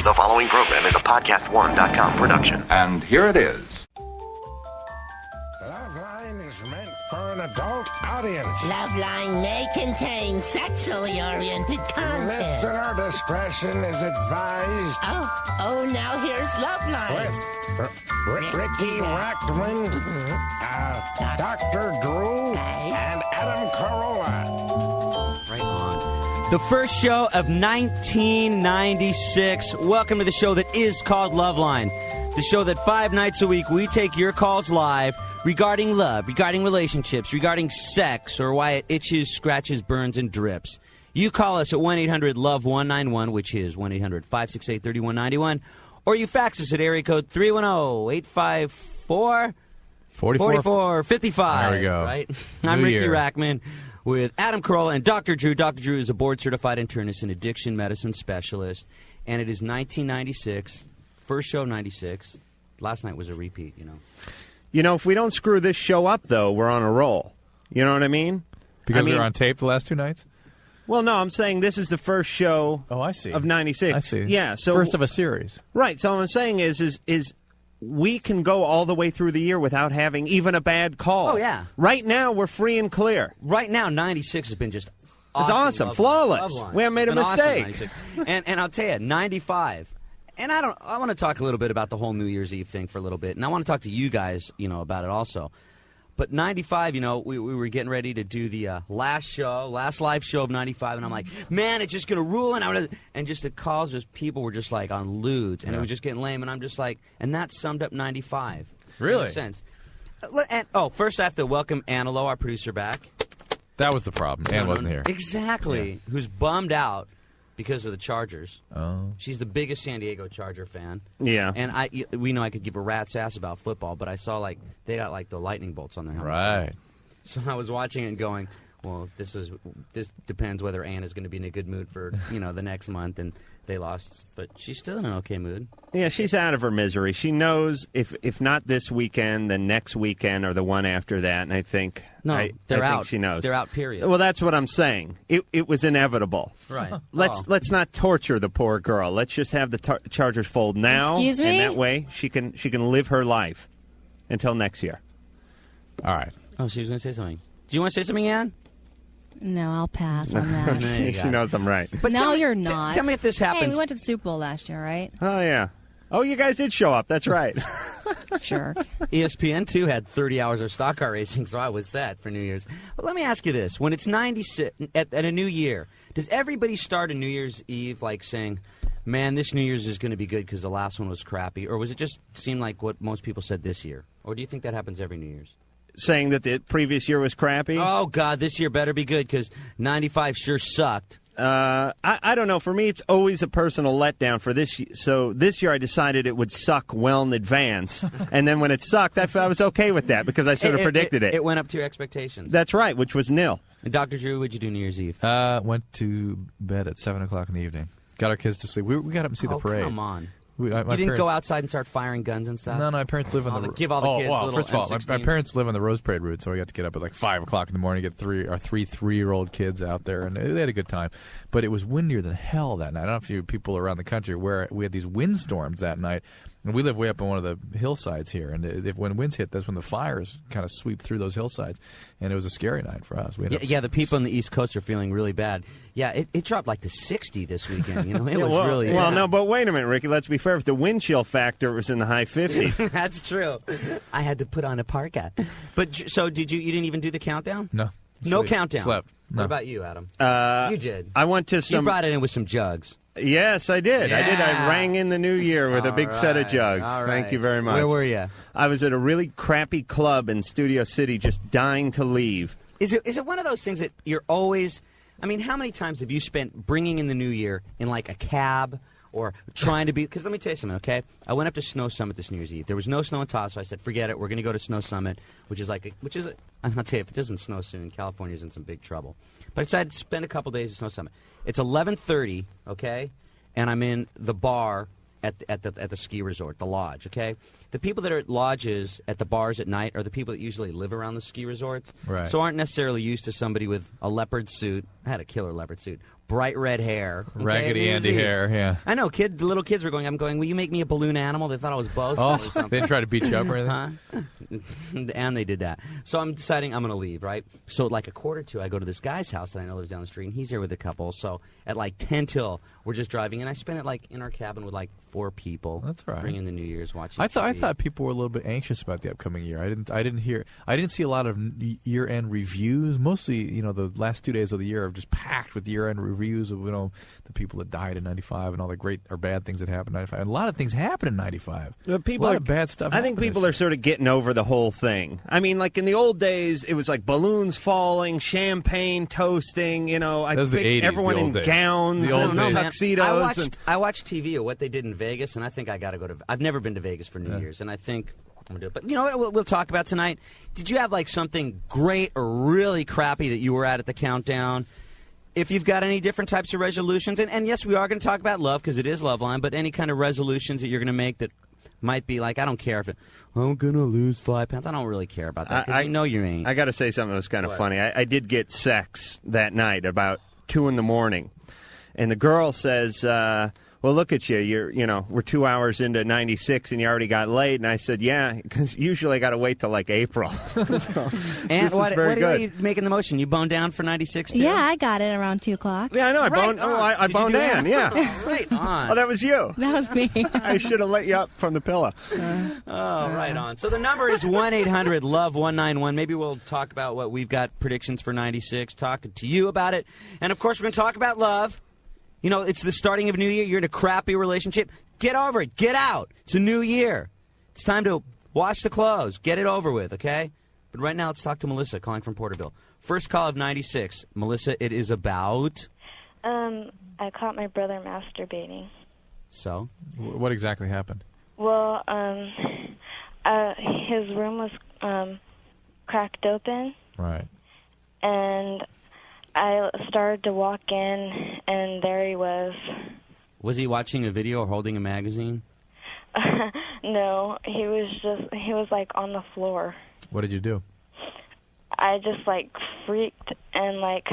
The following program is a podcast1.com production. And here it is. Loveline is meant for an adult audience. Loveline may contain sexually oriented content. Listener discretion is advised. Oh, now here's Loveline. With Riki, Rachtman, Dr. Drew, and Adam Carolla. Right on. The first show of 1996. Welcome to the show that is called Loveline. The show that 5 nights a week we take your calls live regarding love, regarding relationships, regarding sex, or why it itches, scratches, burns, and drips. You call us at 1-800-LOVE-191, which is 1-800-568-3191, or you fax us at area code 310-854-4455. There we go. Right? I'm Riki Rachtman with Adam Carolla and Dr. Drew. Dr. Drew is a board-certified internist and addiction medicine specialist, and it is 1996, first show of 96. Last night was a repeat, you know. You know, if we don't screw this show up, though, we're on a roll. You know what I mean? Because we were on tape the last 2 nights? Well, no, I'm saying this is the first show of 96. I see. Yeah, so first of a series. Right, so what I'm saying is we can go all the way through the year without having even a bad call. Oh, yeah. Right now, we're free and clear. Right now, 96 has been just It's awesome. Flawless. We haven't made a mistake. Awesome, and I'll tell you, 95... And I want to talk a little bit about the whole New Year's Eve thing for a little bit, and I want to talk to you guys, about it also. But 95, we were getting ready to do the last live show of 95, and I'm like, man, it's just going to rule, and just the calls, people were just like on lewds, and it was just getting lame, and I'm just like, and that summed up 95. Really? In a sense. And, first I have to welcome Anilo, our producer, back. That was the problem. Ann wasn't here. Exactly. Yeah. Who's bummed out because of the Chargers. Oh. She's the biggest San Diego Charger fan. Yeah. And we know I could give a rat's ass about football, but I saw, they got, the lightning bolts on their helmets. Right. So I was watching it and going, well, this depends whether Ann is going to be in a good mood for, the next month, and they lost. But she's still in an okay mood. Yeah, she's out of her misery. She knows if not this weekend, then next weekend or the one after that, and I think... No, they're out. Think she knows. They're out, period. Well, that's what I'm saying. It was inevitable. Right. Let's not torture the poor girl. Let's just have the Chargers fold now. Excuse me? And that way she can live her life until next year. All right. Oh, she was going to say something. Do you want to say something, Ann? No, I'll pass on that. She knows I'm right. But no, you're not. Tell me if this happens. Hey, we went to the Super Bowl last year, right? Oh, yeah. Oh, you guys did show up. That's right. Jerk. ESPN, too, had 30 hours of stock car racing, so I was set for New Year's. But let me ask you this. When it's 96 at a new year, does everybody start a New Year's Eve saying, man, this New Year's is going to be good because the last one was crappy? Or was it just seem like what most people said this year? Or do you think that happens every New Year's? Saying that the previous year was crappy? Oh, God, this year better be good because 95 sure sucked. I don't know. For me, it's always a personal letdown for this year. So this year I decided it would suck well in advance. And then when it sucked, I was okay with that because I sort of predicted it. It went up to your expectations. That's right, which was nil. And Dr. Drew, what'd you do New Year's Eve? Went to bed at 7 o'clock in the evening. Got our kids to sleep. We got up and see the parade. Come on. You didn't go outside and start firing guns and stuff? No, my parents live on the... Give all the kids little first of all, M16s. my parents live on the Rose Parade route, so we got to get up at 5 o'clock in the morning, get our three 3-year-old kids out there, and they had a good time. But it was windier than hell that night. I don't know if you people around the country where we had these windstorms that night. And we live way up on one of the hillsides here, and when winds hit, that's when the fires kind of sweep through those hillsides. And it was a scary night for us. Yeah, the people on the East Coast are feeling really bad. Yeah, it dropped to 60 this weekend. It was really... Well, no, but wait a minute, Ricky. Let's be fair. If the wind chill factor was in the high 50s. That's true. I had to put on a parka. But so you didn't even do the countdown? No. No countdown? Slept. No. What about you, Adam? You did. I went to some... You brought it in with some jugs. Yes, I did. Yeah. I did. I rang in the new year with a big set of jugs. Thank you very much. Where were you? I was at a really crappy club in Studio City just dying to leave. Is it one of those things that you're always... I mean, how many times have you spent bringing in the new year in a cab or trying to be... Because let me tell you something, okay? I went up to Snow Summit this New Year's Eve. There was no snow in Tahoe, so I said, forget it. We're going to go to Snow Summit, and I'll tell you, if it doesn't snow soon, California's in some big trouble. But I decided to spend a couple days at Snow Summit. It's 11:30, okay? And I'm in the bar at the ski resort, the lodge, okay? The people that are at lodges at the bars at night are the people that usually live around the ski resorts. Right. So aren't necessarily used to somebody with a leopard suit. I had a killer leopard suit. bright red hair. Okay? Raggedy New Year's Andy Eve. hair, yeah. I know, the little kids were going, I'm going, will you make me a balloon animal? They thought I was Bozo Oh, or they something. didn't try to beat you up or anything? Huh? And they did that. So I'm deciding I'm going to leave, right? So at like 1:45, I go to this guy's house that I know lives down the street, and he's there with a couple. So at like 10 till, we're just driving, and I spent it like in our cabin with like 4 people. That's right. Bringing the New Year's, watching I TV. thought people were a little bit anxious about the upcoming year. I didn't see a lot of year-end reviews. Mostly, the last 2 days of the year are just packed with year-end reviews of the people that died in '95 and all the great or bad things that happened in '95. And a lot of things happened in '95. People a lot of bad stuff. I think people are sort of getting over the whole thing. I mean, like in the old days, it was like balloons falling, champagne toasting. I was the think 80s, everyone the in old days. gowns The old and days. tuxedos. I watched TV of what they did in Vegas, and I think I got to go to. I've never been to Vegas for New Year's, and I think I'm gonna do it. But you know what? We'll talk about tonight. Did you have like something great or really crappy that you were at the countdown? If you've got any different types of resolutions, and yes, we are going to talk about love because it is Loveline, but any kind of resolutions that you're going to make that might be like, I don't care if I'm going to lose 5 pounds. I don't really care about that because you ain't. I got to say something that was kind of What? funny. I did get sex that night about 2 a.m, and the girl says, well, look at you. We're 2 hours into 96 and you already got laid. And I said, yeah, because usually I got to wait till like April. So, And this what is very are good. you making the motion? You boned down for 96 too? Yeah, I got it around 2 o'clock. Yeah, I know. I Right boned. on. I Did you boned do that? in. Yeah. Right on. Oh, that was you. That was me. I should have let you up from the pillow. Oh, right on. So the number is 1-800-LOVE-191. Maybe we'll talk about what we've got predictions for 96, talking to you about it. And, of course, we're going to talk about love. It's the starting of a new year. You're in a crappy relationship. Get over it. Get out. It's a new year. It's time to wash the clothes. Get it over with, okay? But right now, let's talk to Melissa calling from Porterville. First call of 96. Melissa, it is about... I caught my brother masturbating. So? What exactly happened? Well, his room was cracked open, Right. and I started to walk in, and there he was. Was he watching a video or holding a magazine? No, he was like on the floor. What did you do? I just like freaked and like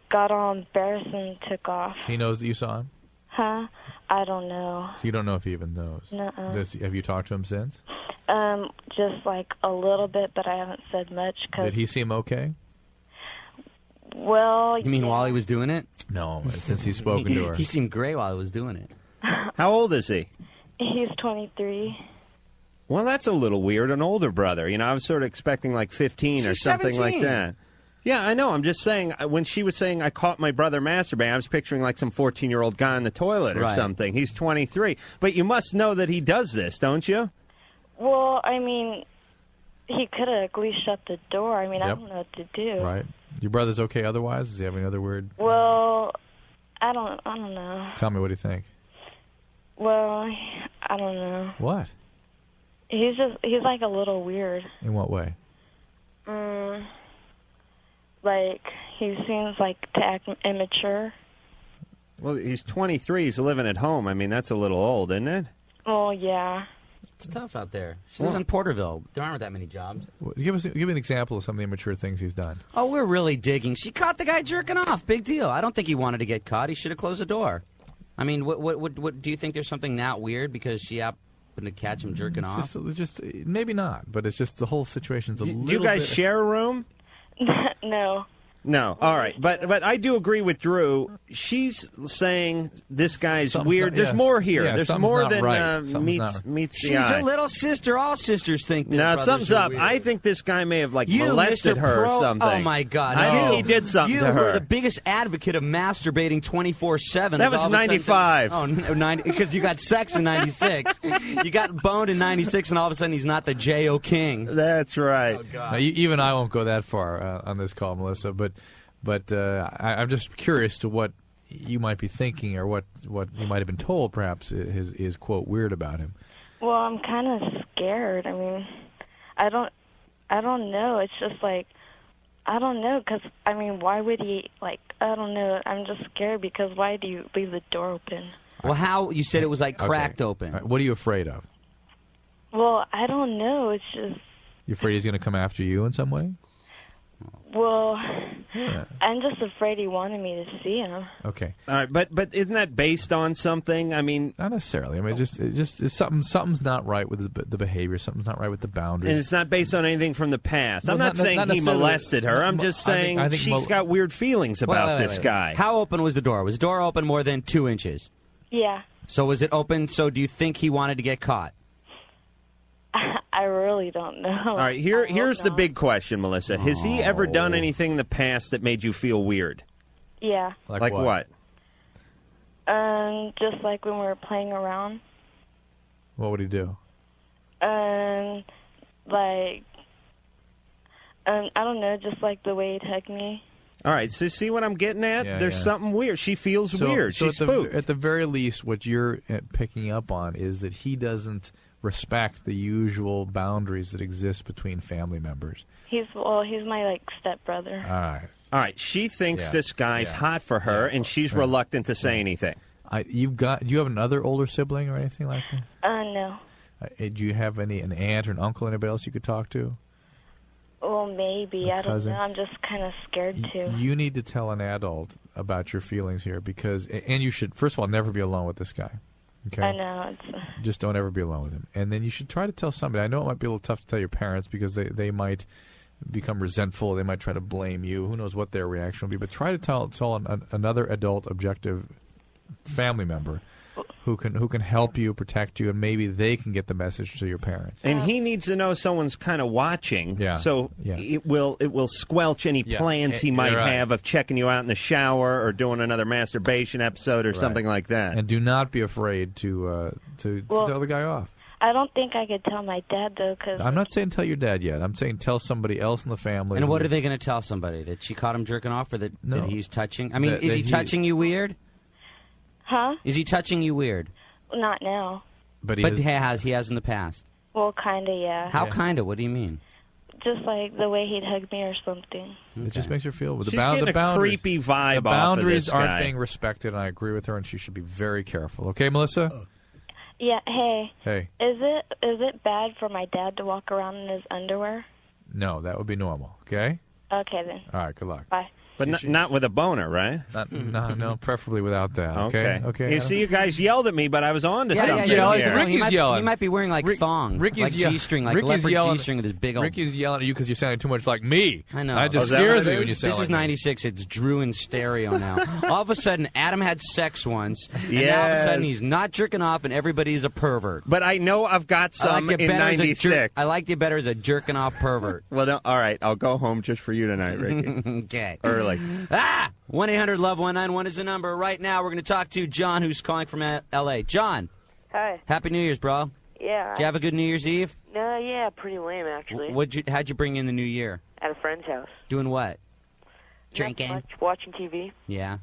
got all embarrassed and took off. He knows that you saw him? Huh? I don't know. So you don't know if he even knows? Nuh-uh. Have you talked to him since? Just like a little bit, but I haven't said much. Did he seem okay? Well, You mean yeah. while he was doing it? No, since he's spoken to her. He seemed great while he was doing it. How old is he? He's 23. Well, that's a little weird. An older brother. I was sort of expecting like 15 or She's something 17. like that. Yeah, I know. I'm just saying, when she was saying I caught my brother masturbating, I was picturing like some 14-year-old guy in the toilet or Right. something. He's 23. But you must know that he does this, don't you? Well, I mean, he could have at least shut the door. I mean, I Yep. don't know what to do. Right. Your brother's okay otherwise? Does he have any other weird? Well, I don't know. Tell me, what do you think? Well, I don't know. What? He's like a little weird. In what way? Like, he seems like to act immature. Well, he's 23. He's living at home. I mean, that's a little old, isn't it? Oh, yeah. It's tough out there. She lives in Porterville. There aren't that many jobs. Give me an example of some of the immature things he's done. Oh, we're really digging. She caught the guy jerking off. Big deal. I don't think he wanted to get caught. He should have closed the door. I mean, what do you think? There's something that weird because she happened to catch him jerking off? It's just maybe not, but it's just the whole situation's a little. Do you guys bit... share a room? No. No. All right. But I do agree with Drew. She's saying this guy's Something's weird. not- There's yes. more here. Yeah, There's something's more not than right. Something's not- meets the She's eye. a little sister. All sisters think their Now, brothers something's are up. weird. I think this guy may have, You, molested Mr. her Pro? or something. Oh, my God. I think You- he did something you to were her. the biggest advocate of masturbating 24/7. That was 95. Oh, 90, because you got sex in 96. You got boned in 96, and all of a sudden he's not the J.O. King. That's right. Oh, God. Now, even I won't go that far on this call, Melissa. But I'm just curious to what you might be thinking, or what you might have been told, perhaps is quote weird about him. Well, I'm kind of scared. I mean, I don't know. It's just like, I don't know, because, I mean, why would he, I don't know. I'm just scared because why do you leave the door open? Well, how you said it was cracked Okay. open. All right, what are you afraid of? Well, I don't know. It's just, You afraid he's going to come after you in some way? Well, Yeah. I'm just afraid he wanted me to see him. Okay. All right, but isn't that based on something? I mean, Not necessarily. I mean, it's something's not right with the behavior. Something's not right with the boundaries. and it's not based on anything from the past. Well, I'm not saying not he necessarily. molested her. I'm just saying I think she's got weird feelings about Wait, this wait. guy. How open was the door? Was the door open more than 2 inches? Yeah. So was it open? So do you think he wanted to get caught? I really don't know. All right, here's the big question, Melissa. Has he ever done anything in the past that made you feel weird? Yeah. Like what? Just like when we were playing around. What would he do? Like, I don't know, just like the way he'd hug me. All right, so see what I'm getting at? Yeah, There's yeah. something weird. She feels weird. So She's at spooked. at the very least, what you're picking up on is that he doesn't respect the usual boundaries that exist between family members. He's my like stepbrother. All right. All right, she thinks Yeah. this guy's Yeah. hot for her, and she's reluctant to say anything. Do you have another older sibling or anything like that? No. Do you have an aunt or an uncle, anybody else you could talk to? Well, maybe. A I don't cousin? know. I'm just kind of scared too. You need to tell an adult about your feelings here and you should, first of all, never be alone with this guy. Okay? I know. Just don't ever be alone with him. And then you should try to tell somebody. I know it might be a little tough to tell your parents because they might become resentful. They might try to blame you. Who knows what their reaction will be. But try to tell another adult, objective family member who can help you, protect you, and maybe they can get the message to your parents. And he needs to know someone's kind of watching, so it will squelch any plans he might have of checking you out in the shower or doing another masturbation episode or something like that. And do not be afraid to tell the guy off. I don't think I could tell my dad though, because I'm not saying tell your dad yet. I'm saying tell somebody else in the family. And what are they going to tell somebody? That she caught him jerking off, or that he's touching? I mean, That is he he- touching you weird? Huh? Is he touching you weird? Not now. But he has in the past. Well, kind of, yeah. How kind of? What do you mean? Just like the way he'd hug me or something. It just makes her feel She's getting a boundaries, creepy vibe the off of boundaries this aren't guy. being respected, and I agree with her, and she should be very careful. Okay, Melissa? Yeah. Hey. Hey. Is it bad for my dad to walk around in his underwear? No, that would be normal. Okay? Okay then. All right, good luck. Bye. But not with a boner, right? No, preferably without that. Okay? You see, you guys yelled at me, but I was on to something. He might be wearing like thong, like G-string, like leopard G-string with his big old... Ricky's yelling at you because you're sounding too much like me. I know. That just scares me when you sound This like is 96. It's Drew in stereo now. All of a sudden, Adam had sex once, and now all of a Yes. sudden he's not jerking off, and everybody's a pervert. But I know I've got some in 96. I liked you better as a jerking off pervert. Well, no, all right. I'll go home just for you tonight, Ricky. Okay. Early. 1-800-LOVE-191 is the number. Right now, we're going to talk to John, who's calling from L.A. John. Hi. Happy New Year's, bro. Yeah. Did you have a good New Year's Eve? No, yeah, pretty lame actually. How'd you bring in the New Year? At a friend's house. Doing what? Not much, watching TV. Yeah.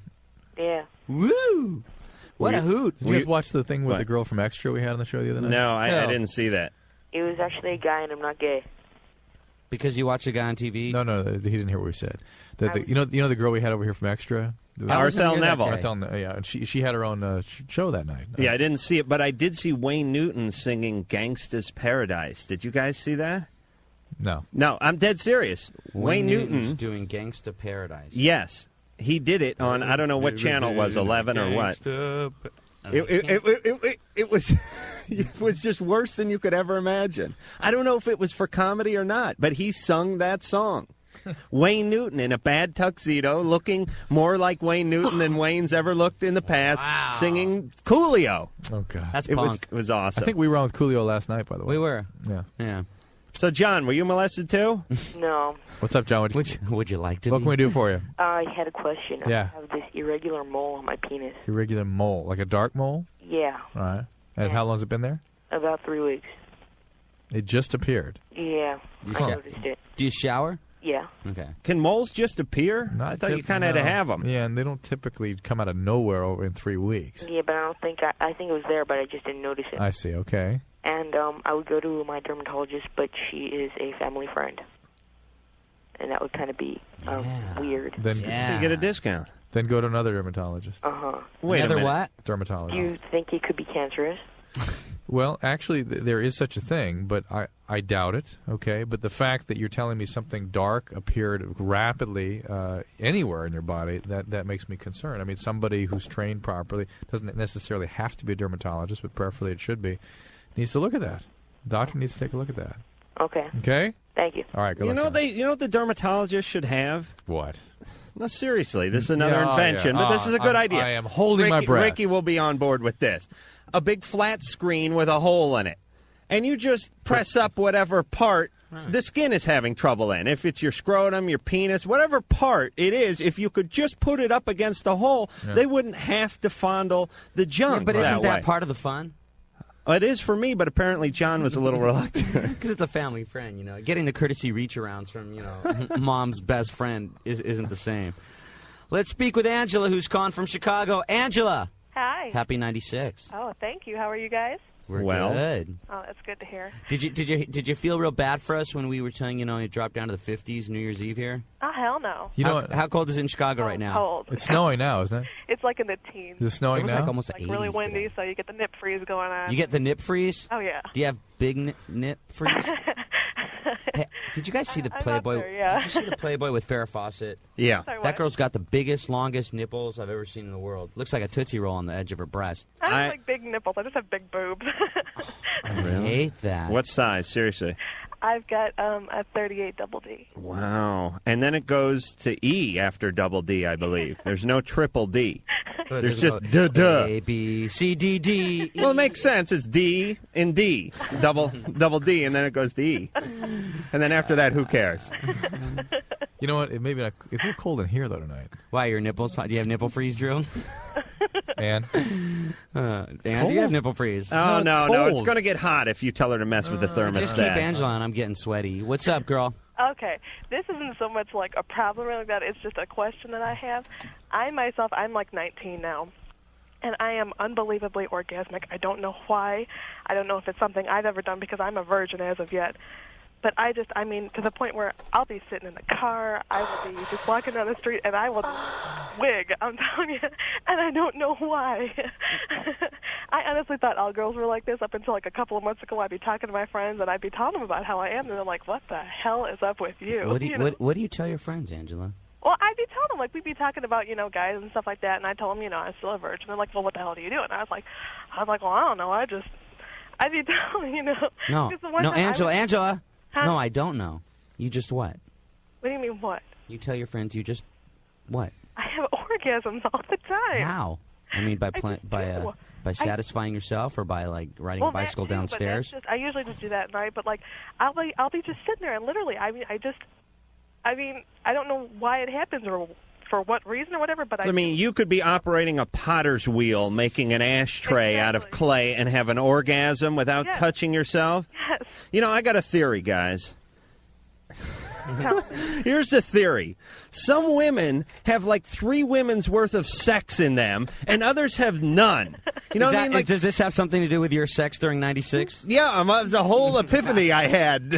Yeah. Woo! What a hoot! Did you guys watch the thing with the girl from Extra we had on the show the other night? No, I didn't see that. It was actually a guy, and I'm not gay. Because you watched a guy on TV? No, he didn't hear what we said. You know the girl we had over here from Extra? Arthel Neville. Yeah, and she had her own show that night. Yeah, I didn't see it, but I did see Wayne Newton singing Gangsta's Paradise. Did you guys see that? No. No, I'm dead serious. Wayne Newton's Newton. doing Gangsta Paradise. Yes. He did it on, I don't know what channel it was, 11 or what. It was it was just worse than you could ever imagine. I don't know if it was for comedy or not, but he sung that song. Wayne Newton in a bad tuxedo, looking more like Wayne Newton than Wayne's ever looked in the past, singing Coolio. Oh, God. That's it punk. It was awesome. I think we were on with Coolio last night, by the way. We were. Yeah. So, John, were you molested too? No. What's up, John? Would you like to What be? can we do for you? I had a question. Yeah. I have this irregular mole on my penis. Irregular mole. Like a dark mole? Yeah. All right. And how long has it been there? About 3 weeks. It just appeared. Yeah. You I noticed it. Do you shower? Yeah. Okay. Can moles just appear? I thought you kind of had to have them. Yeah, and they don't typically come out of nowhere over in 3 weeks. Yeah, but I don't think I think it was there, but I just didn't notice it. I see. Okay. And I would go to my dermatologist, but she is a family friend. And that would kind of be weird. Then So you get a discount. Then go to another dermatologist. Uh-huh. Wait Another a minute. what? Dermatologist. Do you think it could be cancerous? Well, actually, there is such a thing, but I doubt it, okay? But the fact that you're telling me something dark appeared rapidly anywhere in your body, that makes me concerned. I mean, somebody who's trained properly, doesn't necessarily have to be a dermatologist, but preferably it should be, needs to look at that. The doctor needs to take a look at that. Okay. Okay? Thank you. All right, go You know what the dermatologist should have? What? No, seriously, this is another invention, but this is a good idea. I am holding my breath. Riki will be on board with this. A big flat screen with a hole in it. And you just press up whatever part the skin is having trouble in. If it's your scrotum, your penis, whatever part it is, if you could just put it up against the hole, they wouldn't have to fondle the junk but isn't that way. part of the fun? It is for me, but apparently John was a little reluctant. Because it's a family friend, Getting the courtesy reach-arounds from, mom's best friend isn't the same. Let's speak with Angela, who's calling from Chicago. Angela! Hi. Happy 96. Oh, thank you. How are you guys? We're well. good. Oh, that's good to hear. Did you feel real bad for us when we were telling you dropped down to the 50s New Year's Eve here? Oh, hell no. You know what? How cold is it in Chicago right now? Cold. It's snowing now, isn't it? It's like in the teens. Is it snowing now? Like almost Like 80s really windy, today. so you get the nip freeze going on. You get the nip freeze? Oh, yeah. Do you have big nip freeze? Hey, did you guys see the I'm Playboy? up there, yeah. Did you see the Playboy with Farrah Fawcett? Yeah. Sorry, That what? girl's got the biggest, longest nipples I've ever seen in the world. Looks like a Tootsie Roll on the edge of her breast. I don't I- like big nipples. I just have big boobs. I hate that. What size? Seriously. I've got a 38 double D. Wow. And then it goes to E after double D, I believe. There's no triple D. There's just duh. A, B, C, D, D. Well, it makes sense. It's D and D. Double D, and then it goes to E. And then after that, who cares? You know what? It's a little cold in here, though, tonight. Why, your nipples? Do you have nipple freeze, Drew? And? And do you have nipple freeze? Oh, no. cold. It's going to get hot if you tell her to mess with the thermostat. Just keep Angela on. I'm getting sweaty. What's up, girl? Okay, this isn't so much like a problem or like that. It's just a question that I have. I'm like 19 now, and I am unbelievably orgasmic. I don't know why. I don't know if it's something I've ever done because I'm a virgin as of yet. But I mean, to the point where I'll be sitting in the car, I will be just walking down the street, and I will wig, I'm telling you, and I don't know why. I honestly thought all girls were like this up until like a couple of months ago. I'd be talking to my friends, and I'd be telling them about how I am, and they're like, what the hell is up with you? What do you tell your friends, Angela? Well, I'd be telling them, like, we'd be talking about, guys and stuff like that, and I'd tell them, I'm still a virgin. They're like, well, what the hell do you do? And I was like, well, I don't know. I'd be telling, No, Just the one no, time Angela. Huh? No, I don't know. You just what? What do you mean, what? You tell your friends you just what? I have orgasms all the time. How? I mean, by satisfying yourself, or by like riding a bicycle that too, downstairs. But that's I usually just do that at night. But like, I'll be just sitting there, and literally, I don't know why it happens or for what reason or whatever. But So, you could be operating a potter's wheel, making an ashtray out of clay, and have an orgasm without touching yourself? Yes. I got a theory, guys. Here's the theory. Some women have like 3 women's worth of sex in them, and others have none. You know what I mean? Like, does this have something to do with your sex during 96? yeah, it was a whole epiphany I had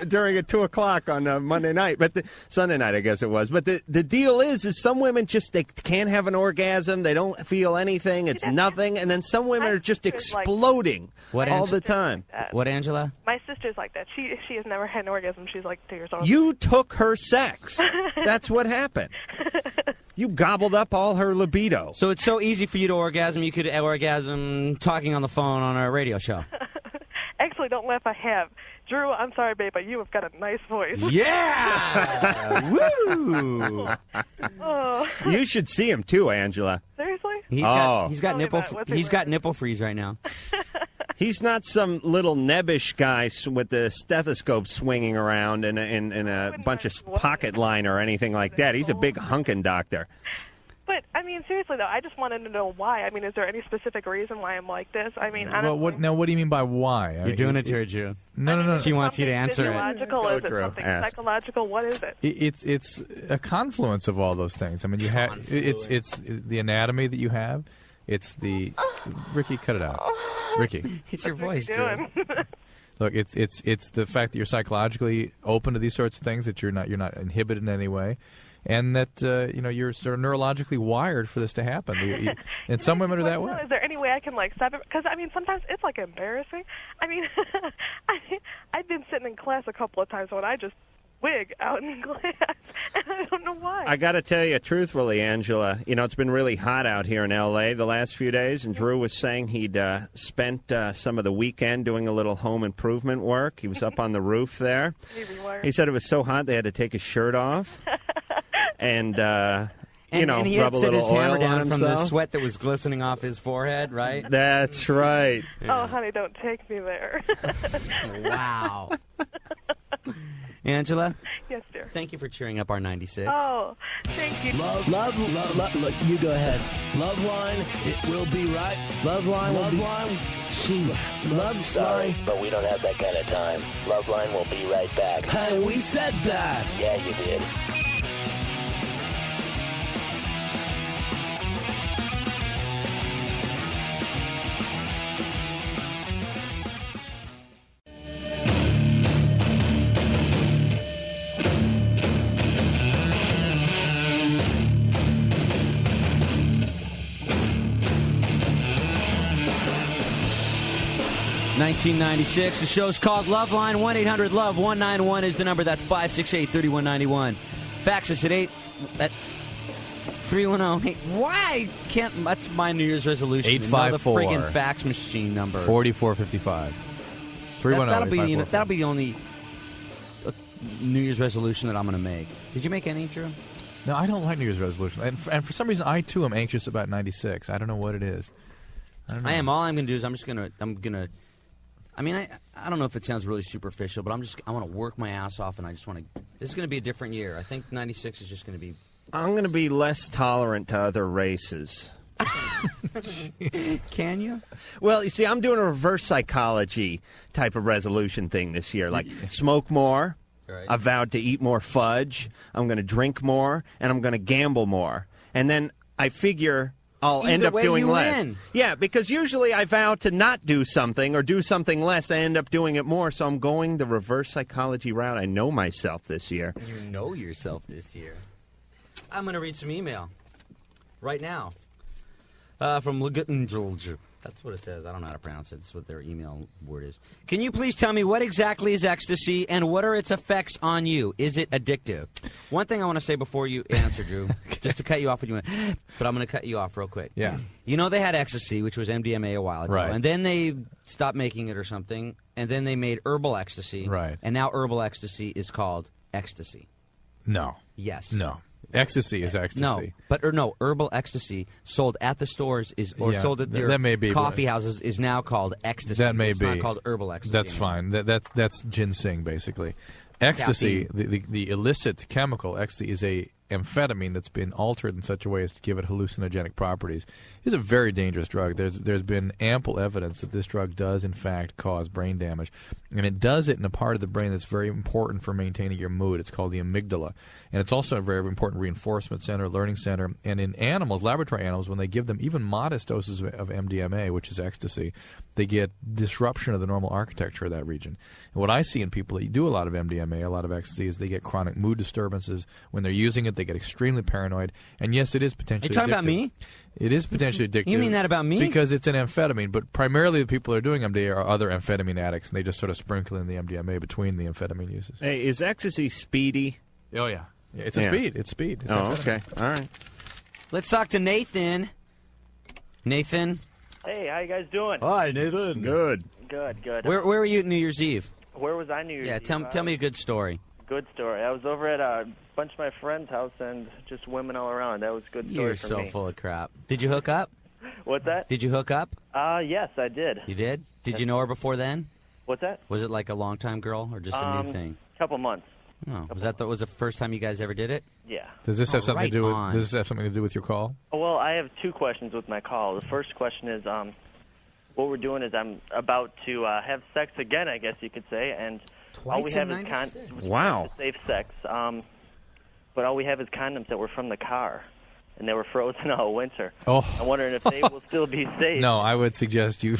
during at 2 o'clock on Monday night, Sunday night, I guess it was. But the deal is some women they can't have an orgasm. They don't feel anything. It's nothing. And then some women are just exploding all the time. What, Angela? My sister's like that. She has never had an orgasm. She's like 2 years old. You took her sex. That's what happened. You gobbled up all her libido. So it's so easy for you to orgasm. You could orgasm talking on the phone on a radio show. Actually, don't laugh. I have. Drew, I'm sorry, babe, but you have got a nice voice. Yeah! Woo! Oh. You should see him too, Angela. Seriously? He's got nipple freeze right now. He's not some little nebbish guy with the stethoscope swinging around and a bunch of pocket line or anything like that. He's a big hunkin' doctor. But, seriously, though, I just wanted to know why. Is there any specific reason why I'm like this? Well, what do you mean by why? You're doing it to her, Drew. No. She wants you to answer it. Physiological? Is it something psychological? What is it? It's a confluence of all those things. You have it's the anatomy that you have. It's the Riki, cut it out. Riki, it's your voice, Drew. Look, it's the fact that you're psychologically open to these sorts of things, that you're not inhibited in any way. and that you're sort of neurologically wired for this to happen. And some women are that way. Is there any way I can stop it? Because I mean, sometimes it's embarrassing. I mean, I've been sitting in class a couple of times when I just wig out in class, and I don't know why. I got to tell you, truthfully, Angela, it's been really hot out here in L.A. the last few days, and Drew was saying he'd spent some of the weekend doing a little home improvement work. He was up on the roof there. He said it was so hot they had to take his shirt off and he rub had a little his oil hammer down on from the himself. sweat that was glistening off his forehead, right? That's right. Oh, honey, don't take me there. Wow. Angela? Yes, dear. Thank you for cheering up our 96. Oh, thank you. Love, you go ahead. Loveline, it will be right. Loveline. Jeez. Sorry, but we don't have that kind of time. Loveline will be right back. Hey, we said that. Yeah, you did. $19.96. The show's called Loveline. 1-800-LOVE-191 is the number. That's 568-3191. Fax us at 310. Why can't? That's my New Year's resolution. 854. The friggin' fax machine number. 4455. 310. That'll be the only New Year's resolution that I'm going to make. Did you make any, Drew? No, I don't like New Year's resolution, and for some reason, I too am anxious about 96. I don't know what it is. I am. All I'm going to do is I'm gonna. I mean, I don't know if it sounds really superficial, but I want to work my ass off, and I just want to. This is going to be a different year. I think 96 is just going to be. I'm going to be less tolerant to other races. Can you? Well, you see, I'm doing a reverse psychology type of resolution thing this year. Like, smoke more. Right. I vowed to eat more fudge. I'm going to drink more, and I'm going to gamble more. And then I figure I'll end up doing less. Win. Yeah, because usually I vow to not do something or do something less. I end up doing it more. So I'm going the reverse psychology route. I know myself this year. You know yourself this year. I'm going to read some email right now from Leguttenjulj. That's what it says. I don't know how to pronounce it. That's what their email word is. Can you please tell me what exactly is ecstasy and what are its effects on you? Is it addictive? One thing I want to say before you answer, Drew, just to cut you off when you went, but I'm going to cut you off real quick. Yeah. You know they had ecstasy, which was MDMA a while ago. Right. And then they stopped making it or something, and then they made herbal ecstasy. Right. And now herbal ecstasy is called ecstasy. No. Yes. No. Ecstasy is ecstasy. Herbal ecstasy sold at the stores sold at your that may be, coffee houses is now called ecstasy. That may it's be. Not called herbal ecstasy. That's fine. That's ginseng, basically. Ecstasy, the illicit chemical ecstasy, is a amphetamine that's been altered in such a way as to give it hallucinogenic properties. It's a very dangerous drug. There's been ample evidence that this drug does, in fact, cause brain damage. And it does it in a part of the brain that's very important for maintaining your mood. It's called the amygdala. And it's also a very important reinforcement center, learning center. And in animals, laboratory animals, when they give them even modest doses of MDMA, which is ecstasy, they get disruption of the normal architecture of that region. And what I see in people that do a lot of MDMA, a lot of ecstasy, is they get chronic mood disturbances. When they're using it, they get extremely paranoid. And yes, it is potentially addictive. Are you talking about me? It is potentially addictive. You mean that about me? Because it's an amphetamine, but primarily the people who are doing MDMA are other amphetamine addicts, and they just sort of sprinkle in the MDMA between the amphetamine uses. Hey, is ecstasy speedy? Oh, yeah. It's speed. It's speed. It's okay. All right. Let's talk to Nathan. Nathan? Hey, how you guys doing? Hi, Nathan. Good. Good. Where were you at New Year's Eve? Where was I New Year's Eve? Tell me a good story. Good story. I was over at a bunch of my friends' house and just women all around. That was a good story You're for so me. full of crap. Did you hook up? What's that? Did you hook up? Yes, I did. You did? Did you know her before then? What's that? Was it like a long-time girl or just a new thing? Couple months. Oh, was the first time you guys ever did it? Yeah. Does this have something to do with? on. Does this have something to do with your call? Well, I have two questions with my call. The first question is, what we're doing is I'm about to have sex again, I guess you could say, and all we have is Wow. safe sex. But all we have is condoms that were from the car. and they were frozen all winter. Oh. I'm wondering if they will still be safe. No, I would suggest you.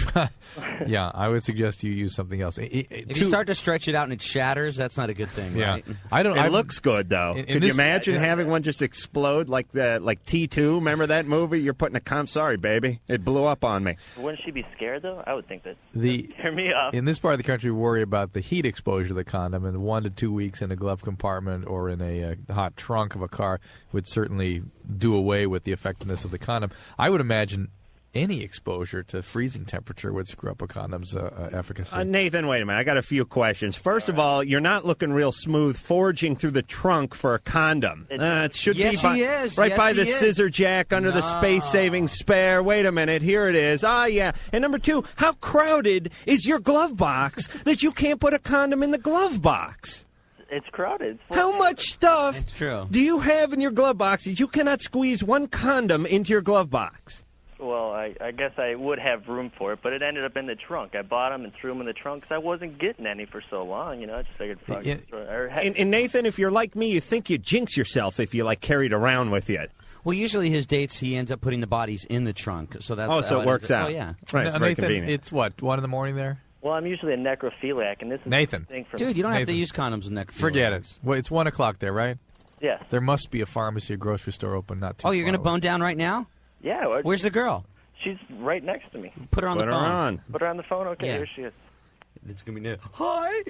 Yeah, I would suggest you use something else. If you start to stretch it out and it shatters, that's not a good thing, Yeah. right? It looks good though. Could you imagine having one just explode like T2? Remember that movie? You're putting a sorry, baby, it blew up on me. Wouldn't she be scared though? I would think that. The Scare me off. In this part of the country, we worry about the heat exposure of the condom, and 1 to 2 weeks in a glove compartment or in a hot trunk of a car would certainly do away with the effectiveness of the condom. I would imagine any exposure to freezing temperature would screw up a condom's efficacy. Nathan, wait a minute. I got a few questions. First of all, you're not looking real smooth foraging through the trunk for a condom. It should Yes, be he is. right Yes, by he the is. scissor jack under the space-saving spare. Wait a minute. Here it is. Ah, yeah. And number 2, how crowded is your glove box that you can't put a condom in the glove box? It's crowded. How much stuff true. do you have in your glove box that you cannot squeeze one condom into your glove box? Well, I guess I would have room for it, but it ended up in the trunk. I bought them and threw them in the trunk because I wasn't getting any for so long. I just figured. And Nathan, if you're like me, you think you jinx yourself if you carry it around with you. Well, usually his dates, he ends up putting the bodies in the trunk, so that's so it works out. Oh, yeah. Right, it's very Nathan, convenient. it's what, 1 in the morning there? Well, I'm usually a necrophiliac, and this is Nathan. the thing for Dude, you don't have to Nathan. use condoms in necrophiliacs. Forget it. Well, it's 1 o'clock there, right? Yes. There must be a pharmacy or grocery store open not too Oh, you're far going to away. bone down right now? Yeah. Where's the girl? She's right next to me. Put her on the phone. Put her on the phone? Okay, Yeah. here she is. It's going to be new. Hi.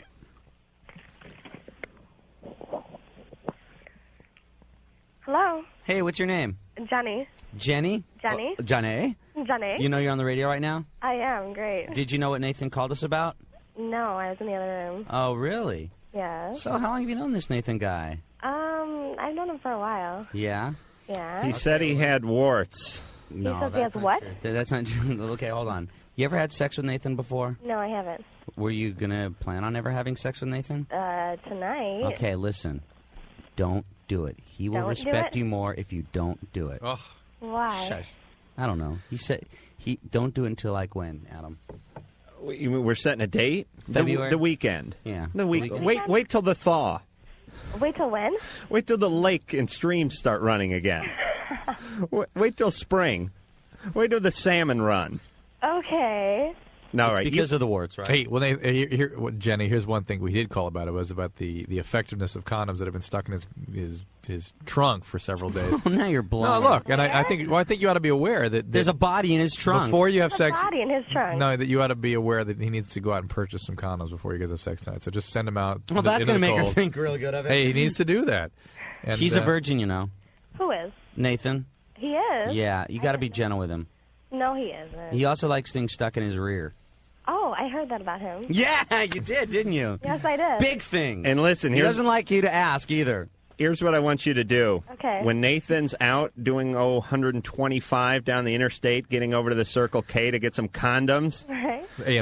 Hello, Hey, what's your name? Johnny. Jenny? Johnny. Johnny? Johnny. You know you're on the radio right now? I am great. Did you know what Nathan called us about? No, I was in the other room. Oh, really? Yeah. So how long have you known this Nathan guy? I've known him for a while. Yeah? Yeah. He said he had warts. No, says he that's has not what? true. That's not true. Okay, hold on. You ever had sex with Nathan before? No, I haven't. Were you going to plan on ever having sex with Nathan? Tonight. Okay, listen. Don't do it. He will Don't do respect it? you more if you don't do it. Oh. Why? Shush. I don't know. He said don't do it until like when, Adam? We're setting a date? February? The weekend. Yeah. The week. weekend. Wait till the thaw. Wait till when? Wait till the lake and streams start running again. Wait till spring. Wait till the salmon run. Okay. No, It's right. because of the warts, right? Hey, well, Jenny, here's one thing we did call about. It was about the effectiveness of condoms that have been stuck in his trunk for several days. Oh, now you're blind. No, look, and I think you ought to be aware that There's a body in his trunk. before you have There's sex. a body in his trunk. No, that you ought to be aware that he needs to go out and purchase some condoms before you guys have sex tonight. So just send him out. Well, that's going to make her think real good of it. Hey, he needs to do that. And, He's a virgin, you know. Who is? Nathan. He is? Yeah, you got to be gentle with him. No, he isn't. He also likes things stuck in his rear. Oh, I heard that about him. Yeah, you did, didn't you? Yes, I did. Big things. And listen, he doesn't like you to ask either. Here's what I want you to do. Okay. When Nathan's out doing 125 down the interstate, getting over to the Circle K to get some condoms. Right. A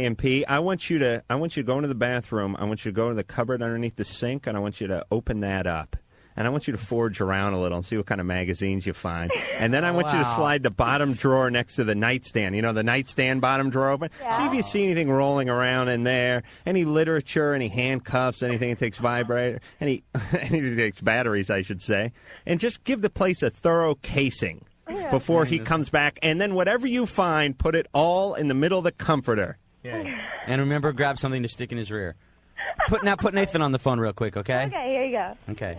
and P. I want you to go into the bathroom. I want you to go to the cupboard underneath the sink, and I want you to open that up. And I want you to forge around a little and see what kind of magazines you find. And then I want you to slide the bottom drawer next to the nightstand. You know, the nightstand bottom drawer open. Yeah. See if you see anything rolling around in there. Any literature, any handcuffs, anything that takes anything that takes batteries, I should say. And just give the place a thorough casing before he comes back. And then whatever you find, put it all in the middle of the comforter. Yeah. And remember, grab something to stick in his rear. Put Nathan on the phone real quick, okay? Okay, here you go. Okay.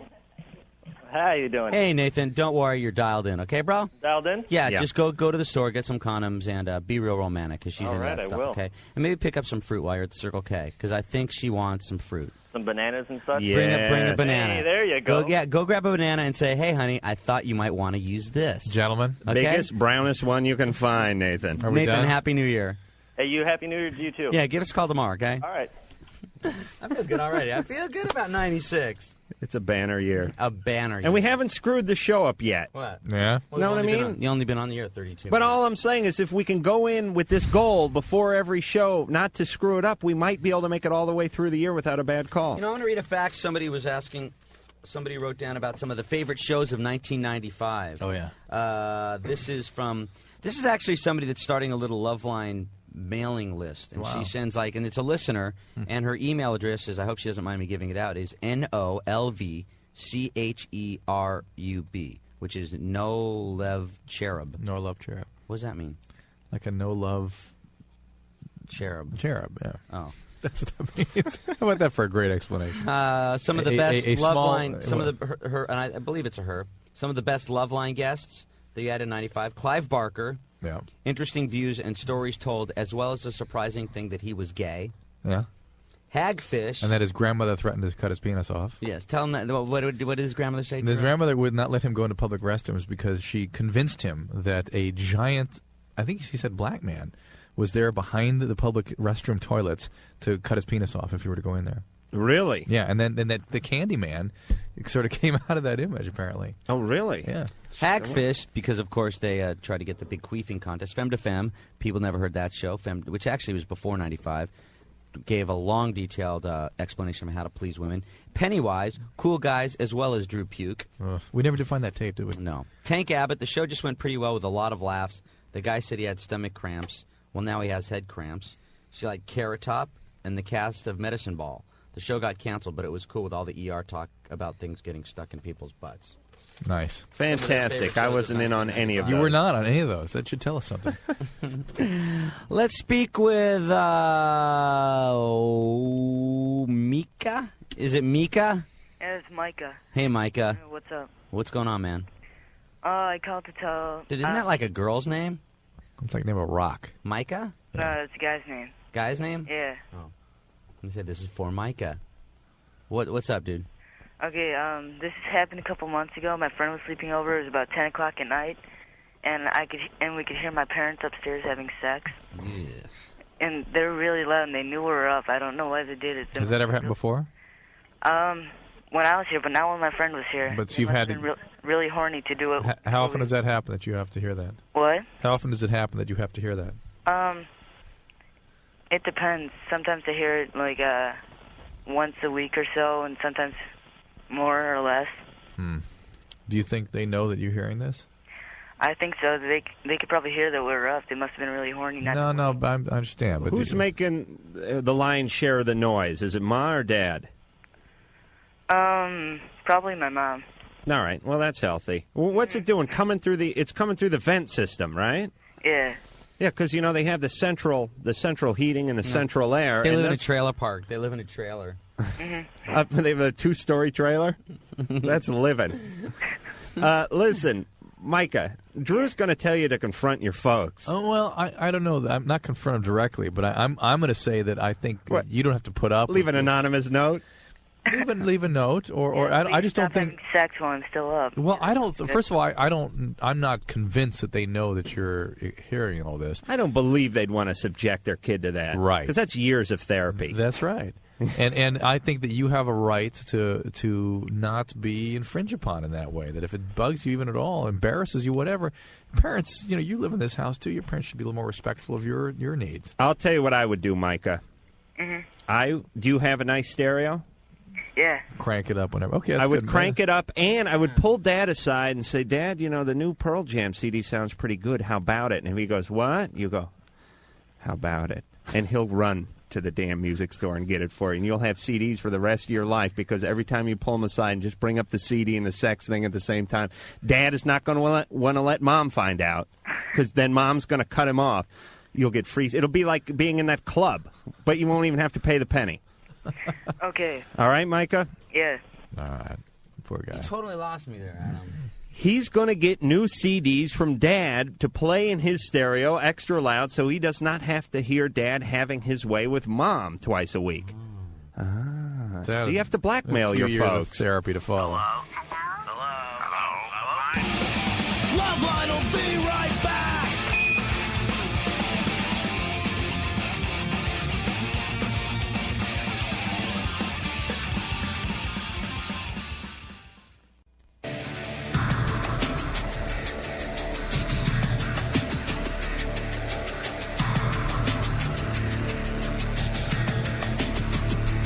How you doing? Hey, Nathan, don't worry, you're dialed in, okay, bro? Dialed in? Yeah, just go to the store, get some condoms, and be real romantic, because she's All into right, that I stuff, will. okay? And maybe pick up some fruit while you're at the Circle K, because I think she wants some fruit. Some bananas and such? Bring a banana. Hey, there you go. Go grab a banana and say, hey, honey, I thought you might want to use this. Gentlemen. Okay? Biggest, brownest one you can find, Nathan. Nathan, Happy New Year. Hey, you Happy New Year to you, too. Yeah, give us a call tomorrow, okay? All right. I feel good already. I feel good about 96. It's a banner year. A banner year. And we haven't screwed the show up yet. What? Yeah. Well, know what I mean? You only been on the air 32 But minutes. all I'm saying is if we can go in with this goal before every show not to screw it up, we might be able to make it all the way through the year without a bad call. You know, I want to read a fact somebody was asking. Somebody wrote down about some of the favorite shows of 1995. Oh, yeah. This is actually somebody that's starting a little Loveline mailing list, and Wow. she sends and it's a listener, and her email address is, I hope she doesn't mind me giving it out, is NOLVCHERUB. which is no love cherub. No love cherub. What does that mean? Like a no love cherub. Cherub, yeah. Oh. That's what that means. How about that for a great explanation? Some of the best Loveline, small, her, and I believe it's a her, some of the best Loveline guests that you had in 95. Clive Barker. Yeah. Interesting views and stories told, as well as the surprising thing that he was gay. Yeah. Hagfish. And that his grandmother threatened to cut his penis off. Yes. Tell him that. What did his grandmother say? His grandmother would not let him go into public restrooms because she convinced him that a giant, I think she said black man, was there behind the public restroom toilets to cut his penis off if he were to go in there. Really? Yeah, and then that the candy man sort of came out of that image, apparently. Oh, really? Yeah. Hagfish, because, of course, they tried to get the big queefing contest. Femme to Femme, people never heard that show, which actually was before 95, gave a long, detailed explanation of how to please women. Pennywise, cool guys, as well as Drew Puke. We never did find that tape, did we? No. Tank Abbott, the show just went pretty well with a lot of laughs. The guy said he had stomach cramps. Well, now he has head cramps. She liked Carrot Top and the cast of Medicine Ball. The show got canceled, but it was cool with all the ER talk about things getting stuck in people's butts. Nice. Fantastic. I wasn't in on any of those. You were not on any of those. That should tell us something. Let's speak with Mika. Is it Mika? Yeah, it's Micah. Hey, Micah. What's up? What's going on, man? I called to tell... Dude, isn't that like a girl's name? It's like the name of rock. Micah? No, it's a guy's name. Guy's name? Yeah. Oh. He said this is for Micah. What's up, dude? Okay, this happened a couple months ago. My friend was sleeping over. It was about 10 o'clock at night, and we could hear my parents upstairs having sex. Yeah. And they were really loud, and they knew we were up. I don't know why they did it. Has that ever happened before? When I was here, but not when my friend was here. But so you've had been really horny to do it. How often does that happen that you have to hear that? What? How often does it happen that you have to hear that? It depends. Sometimes I hear it like once a week or so, and sometimes more or less. Do you think they know that you're hearing this? I think so. They could probably hear that we're up. They must have been really horny. No, I understand. But who's making the lion's share of the noise? Is it Ma or Dad? Probably my mom. All right. Well, that's healthy. Well, what's it doing? It's coming through the vent system, right? Yeah. Yeah, because they have the central heating and the central air. They live in a trailer park. They live in a trailer. They have a 2-story trailer. That's living. Listen, Micah, Drew's going to tell you to confront your folks. Oh well, I don't know. I'm not confront them directly, but I'm going to say that I think you don't have to put up. Leave an anonymous note. Leave a note, or I just don't think. Having sex while I'm still up. Well, I don't. First of all, I'm not convinced that they know that you're hearing all this. I don't believe they'd want to subject their kid to that. Right. Because that's years of therapy. That's right. and I think that you have a right to not be infringed upon in that way. That if it bugs you even at all, embarrasses you, whatever, parents, you live in this house too. Your parents should be a little more respectful of your needs. I'll tell you what I would do, Micah. Do you have a nice stereo? Yeah. Crank it up whenever. Okay, that's I would good, crank it up, and I would pull Dad aside and say, Dad, the new Pearl Jam CD sounds pretty good. How about it? And if he goes, what? You go, how about it? And he'll run to the damn music store and get it for you. And you'll have CDs for the rest of your life because every time you pull them aside and just bring up the CD and the sex thing at the same time, Dad is not going to want to let Mom find out because then Mom's going to cut him off. You'll get free. It'll be like being in that club, but you won't even have to pay the penny. Okay. All right, Micah? Yeah. All right. Poor guy. You totally lost me there, Adam. He's going to get new CDs from Dad to play in his stereo extra loud so he does not have to hear Dad having his way with Mom twice a week. So you have to blackmail your years folks. Of therapy to follow. Loveline will be right back.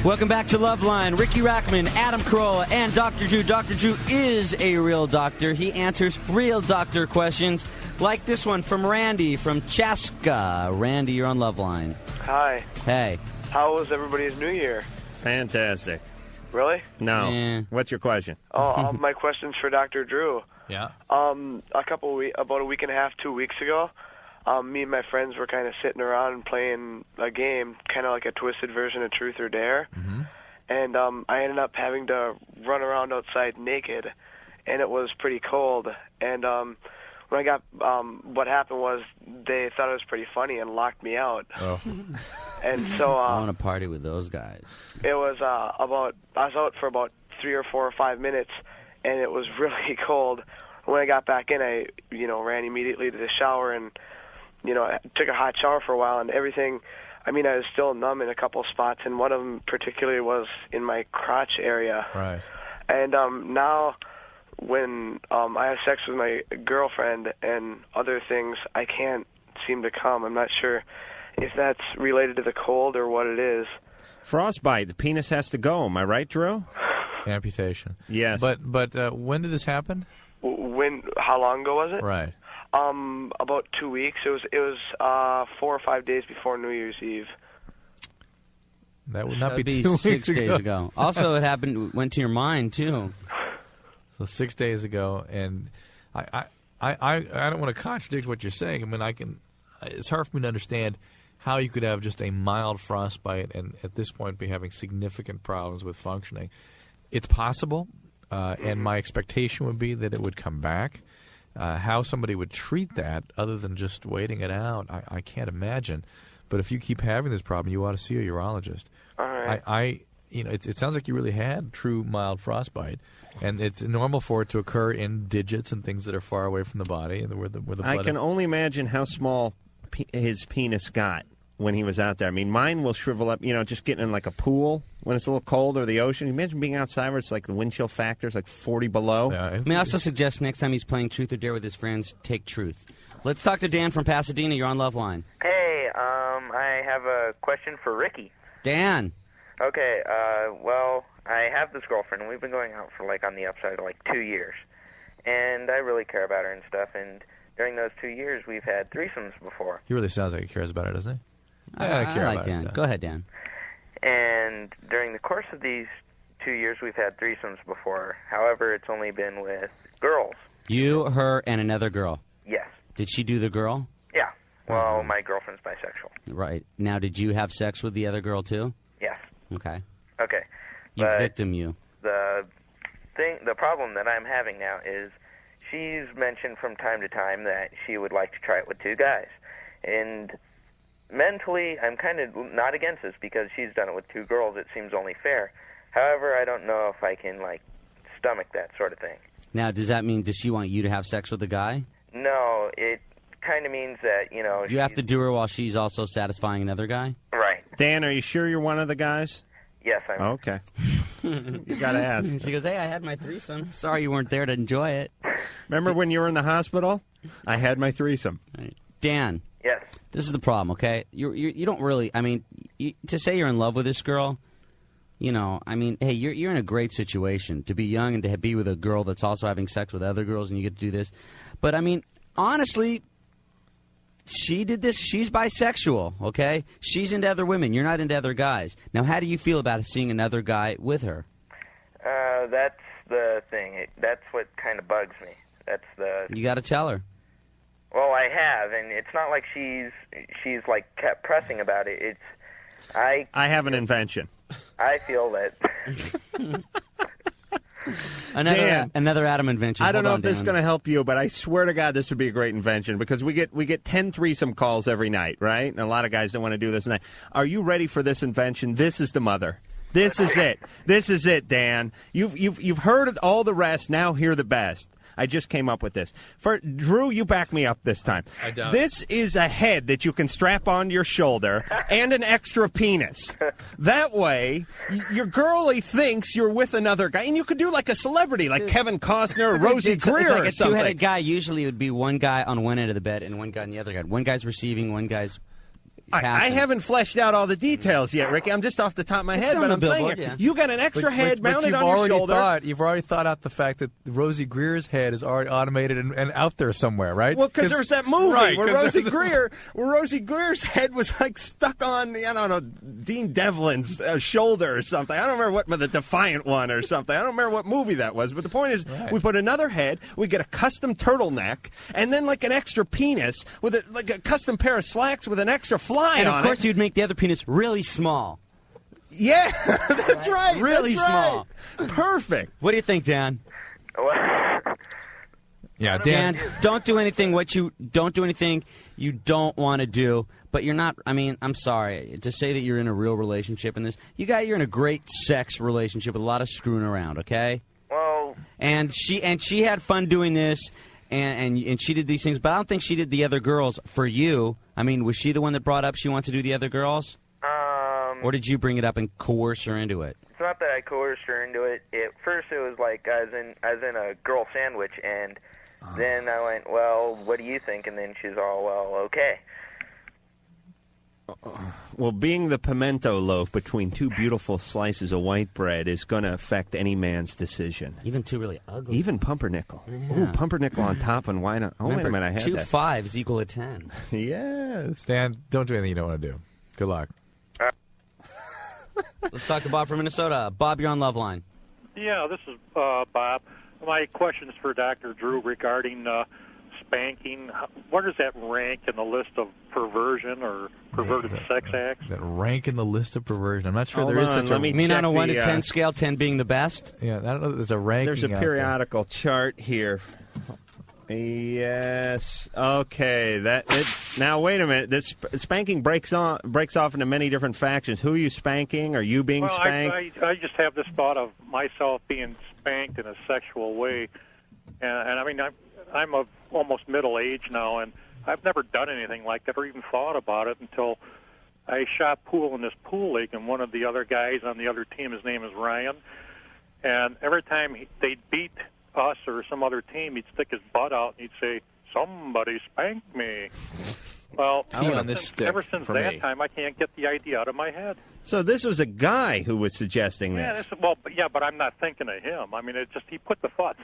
Welcome back to Loveline. Riki Rachtman, Adam Carolla, and Dr. Drew. Dr. Drew is a real doctor. He answers real doctor questions like this one from Randy from Chaska. Randy, you're on Loveline. Hi. Hey. How was everybody's New Year? Fantastic. Really? No. What's your question? Oh, my question's for Dr. Drew. Yeah. About a week and a half, 2 weeks ago, me and my friends were kind of sitting around and playing a game, kind of like a twisted version of Truth or Dare. Mm-hmm. And I ended up having to run around outside naked, and it was pretty cold. And when I got, what happened was they thought it was pretty funny and locked me out. Oh. And so I want to party with those guys. it was I was out for about 3 or 4 or 5 minutes, and it was really cold. When I got back in, I ran immediately to the shower and took a hot shower for a while, and everything. I mean, I was still numb in a couple spots, and one of them particularly was in my crotch area. Right. And now, when I have sex with my girlfriend and other things, I can't seem to come. I'm not sure if that's related to the cold or what it is. Frostbite. The penis has to go. Am I right, Drew? Amputation. Yes. But when did this happen? How long ago was it? Right. About 2 weeks. It was 4 or 5 days before New Year's Eve. That would not be That'd 2 6 weeks days ago. Also, it went to your mind too. So 6 days ago, and I don't want to contradict what you're saying. I mean, it's hard for me to understand how you could have just a mild frostbite and at this point be having significant problems with functioning. It's possible, and my expectation would be that it would come back. How somebody would treat that other than just waiting it out, I can't imagine. But if you keep having this problem, you ought to see a urologist. All right. It sounds like you really had true mild frostbite, and it's normal for it to occur in digits and things that are far away from the body and where the blood. I can only imagine how small his penis got when he was out there. I mean, mine will shrivel up, just getting in like a pool when it's a little cold or the ocean. Imagine being outside where it's like the wind chill factor is like 40 below. Yeah, May I also suggest next time he's playing Truth or Dare with his friends, take Truth. Let's talk to Dan from Pasadena. You're on Loveline. Hey, I have a question for Riki. Dan. Okay, well, I have this girlfriend, and we've been going out for, on the upside of, 2 years. And I really care about her and stuff, and during those 2 years, we've had threesomes before. He really sounds like he cares about it, doesn't he? I like Dan. Go ahead, Dan. And during the course of these 2 years, we've had threesomes before. However, it's only been with girls. You, her, and another girl. Yes. Did she do the girl? Yeah. Well, my girlfriend's bisexual. Right. Now, did you have sex with the other girl, too? Yes. Okay. Okay. Victim you. The problem that I'm having now is she's mentioned from time to time that she would like to try it with 2 guys. And mentally, I'm kind of not against this because she's done it with 2 girls. It seems only fair. However, I don't know if I can, stomach that sort of thing. Now, does she want you to have sex with the guy? No, it kind of means that, You have to do her while she's also satisfying another guy? Right. Dan, are you sure you're one of the guys? Yes, I'm. Okay. You got to ask. She goes, hey, I had my threesome. Sorry you weren't there to enjoy it. Remember when you were in the hospital? I had my threesome. Dan. Yes. This is the problem, okay? You don't really, to say you're in love with this girl, hey, you're in a great situation to be young and to be with a girl that's also having sex with other girls and you get to do this. But, honestly, she did this. She's bisexual, okay? She's into other women. You're not into other guys. Now, how do you feel about seeing another guy with her? That's the thing. That's what kind of bugs me. You got to tell her. Well, I have, and it's not like she's kept pressing about it. I have an invention. I feel that another Adam invention. I don't know if this is going to help you, but I swear to God, this would be a great invention because we get 10 threesome calls every night, right? And a lot of guys don't want to do this and that. Are you ready for this invention? This is the mother. This is it. This is it, Dan. You've heard all the rest. Now hear the best. I just came up with this. Drew, you back me up this time. I don't. This is a head that you can strap on your shoulder and an extra penis. That way, your girlie thinks you're with another guy, and you could do like a celebrity, like Kevin Costner or Rosie Greer it's like or something. A two-headed guy. Usually it would be one guy on one end of the bed and one guy on the other end. One guy's receiving, one guy's I haven't fleshed out all the details yet, Ricky. I'm just off the top of my head, but I'm saying you got an extra head mounted on your shoulder. You've already thought out the fact that Rosie Greer's head is already automated and out there somewhere, right? Well, because there's that movie where Rosie Greer's head was like stuck on, I don't know, Dean Devlin's shoulder or something. I don't remember what, the Defiant one or something. I don't remember what movie that was. But the point is, we put another head, we get a custom turtleneck, and then like an extra penis with a custom pair of slacks with an extra fly on it. And of course, you'd make the other penis really small. Yeah, that's right. Really small. Perfect. What do you think, Dan? Yeah, Dan, don't do anything you don't want to do. But you're not. I mean, I'm sorry to say that you're in a real relationship in this. You're in a great sex relationship with a lot of screwing around. Okay. Well. And she had fun doing this. And she did these things, but I don't think she did the other girls for you. I mean, was she the one that brought up she wants to do the other girls? Or did you bring it up and coerce her into it? It's not that I coerced her into it. At first, it was like I was in a girl sandwich, and then I went, well, what do you think? And then she's all, well, okay. Well, being the pimento loaf between two beautiful slices of white bread is going to affect any man's decision. Even two really ugly. Even pumpernickel. Yeah. Ooh, pumpernickel on top, and why not? Oh, Remember, wait a minute, I had 2 that. 5s equal a 10. Yes. Dan, don't do anything you don't want to do. Good luck. Let's talk to Bob from Minnesota. Bob, you're on Loveline. Yeah, this is Bob. My question is for Dr. Drew regarding spanking. Where does that rank in the list of perversion or perverted sex acts? That rank in the list of perversion. I'm not sure Hold there is on, such a... let me You mean on a check 1 the, to 10 scale, 10 being the best? Yeah, I don't know that there's a ranking. There's a out periodical chart here. Yes. Okay. Now wait a minute. This spanking breaks off into many different factions. Who are you spanking? Are you being spanked? I just have this thought of myself being spanked in a sexual way, and I mean I'm almost middle age now, and I've never done anything like that or even thought about it until I shot pool in this pool league, and one of the other guys on the other team, his name is Ryan, and every time they'd beat us or some other team, he'd stick his butt out and he'd say, "Somebody spanked me." Well, ever since that time, I can't get the idea out of my head. So this was a guy who was suggesting this. But I'm not thinking of him. I mean, he put the thought.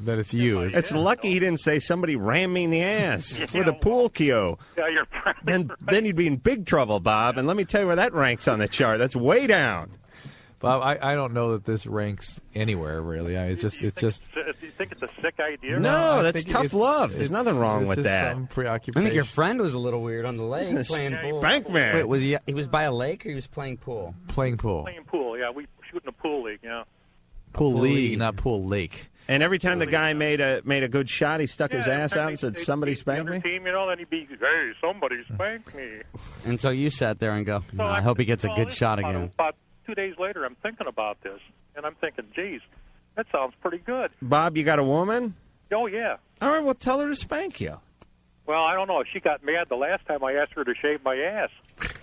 That it's you. It's lucky he didn't say somebody rammed me in the ass with a pool cue. Yeah, you're probably then you'd be in big trouble, Bob. And let me tell you where that ranks on the chart. That's way down. Bob, I don't know that this ranks anywhere, really. Do you think it's a sick idea? No, that's tough love. There's nothing wrong with that. Some preoccupation. I think your friend was a little weird on the lake playing pool. Bankman. Wait, was he was by a lake or he was playing pool? Playing pool. Playing pool, yeah. We shoot in a pool league, yeah. Pool league, not pool lake. And every time the guy made a good shot, he stuck his ass out and said, "Somebody spanked me." Team, then he'd be, "Hey, somebody spanked me." And so you sat there and go, I hope he gets a good shot again. About 2 days later, I'm thinking about this, and I'm thinking, geez, that sounds pretty good. Bob, you got a woman? Oh, yeah. All right, well, tell her to spank you. Well, I don't know. She got mad the last time I asked her to shave my ass.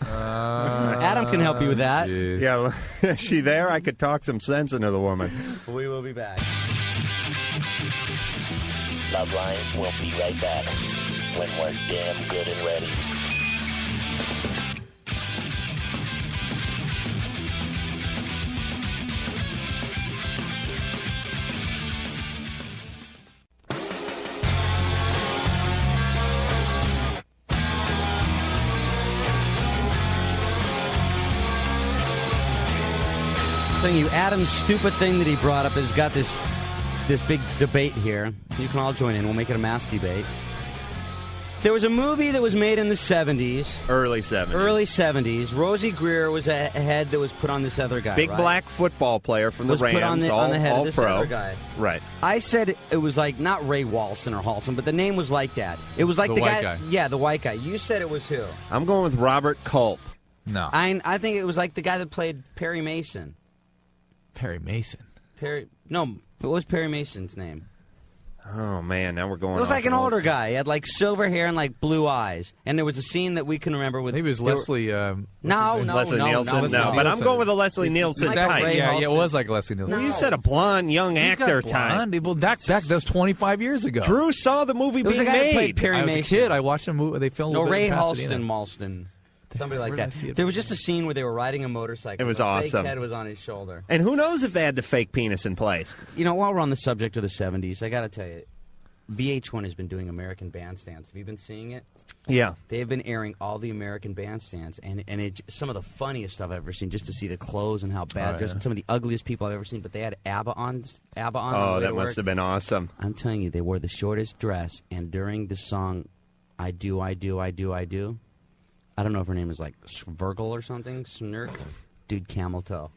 Adam can help you with that. Geez. Yeah, is she there? I could talk some sense into the woman. We will be back. Loveline will be right back when we're damn good and ready. Telling you, Adam's stupid thing that he brought up has got this big debate here. You can all join in. We'll make it a mass debate. There was a movie that was made in the 70s. Early 70s. Early 70s. Rosie Greer was a head that was put on this other guy, Big right? black football player from was the Rams. put on the head all of this pro. other guy. Right. I said it was like, not Ray Walston or Halston, but the name was like that. It was like The the white guy. guy. Yeah, the white guy. You said it was who? I'm going with Robert Culp. No. I think it was like the guy that played Perry Mason. Perry Mason. What was Perry Mason's name? Oh, man, now we're going It was off like an older guy. He had like silver hair and like blue eyes. And there was a scene that we can remember with... Maybe it was Leslie... Leslie Nielsen. No, but I'm going with the Leslie Nielsen type. Yeah, it was like Leslie Nielsen. Well, you said a blonde young actor type. type. Well, that was 25 years ago. Drew saw the movie It was being the guy that made. played Perry I was Mason. a kid. I watched a movie. They filmed No, it Ray in Pasadena. Halston. Somebody like Where did I that. see it? There was just a scene where they were riding a motorcycle. It was the awesome. Fake head was on his shoulder. And who knows if they had the fake penis in place? You know, while we're on the subject of the 70s, I got to tell you, VH1 has been doing American Bandstands. Have you been seeing it? Yeah. They have been airing all the American Bandstands, and some of the funniest stuff I've ever seen, just to see the clothes and how bad dressed, and some of the ugliest people I've ever seen, but they had ABBA on Oh, that must have been awesome. I'm telling you, they wore the shortest dress, and during the song, I Do, I Do, I Do, I Do, I don't know if her name is like Virgil or something, Snurk, dude, camel toe.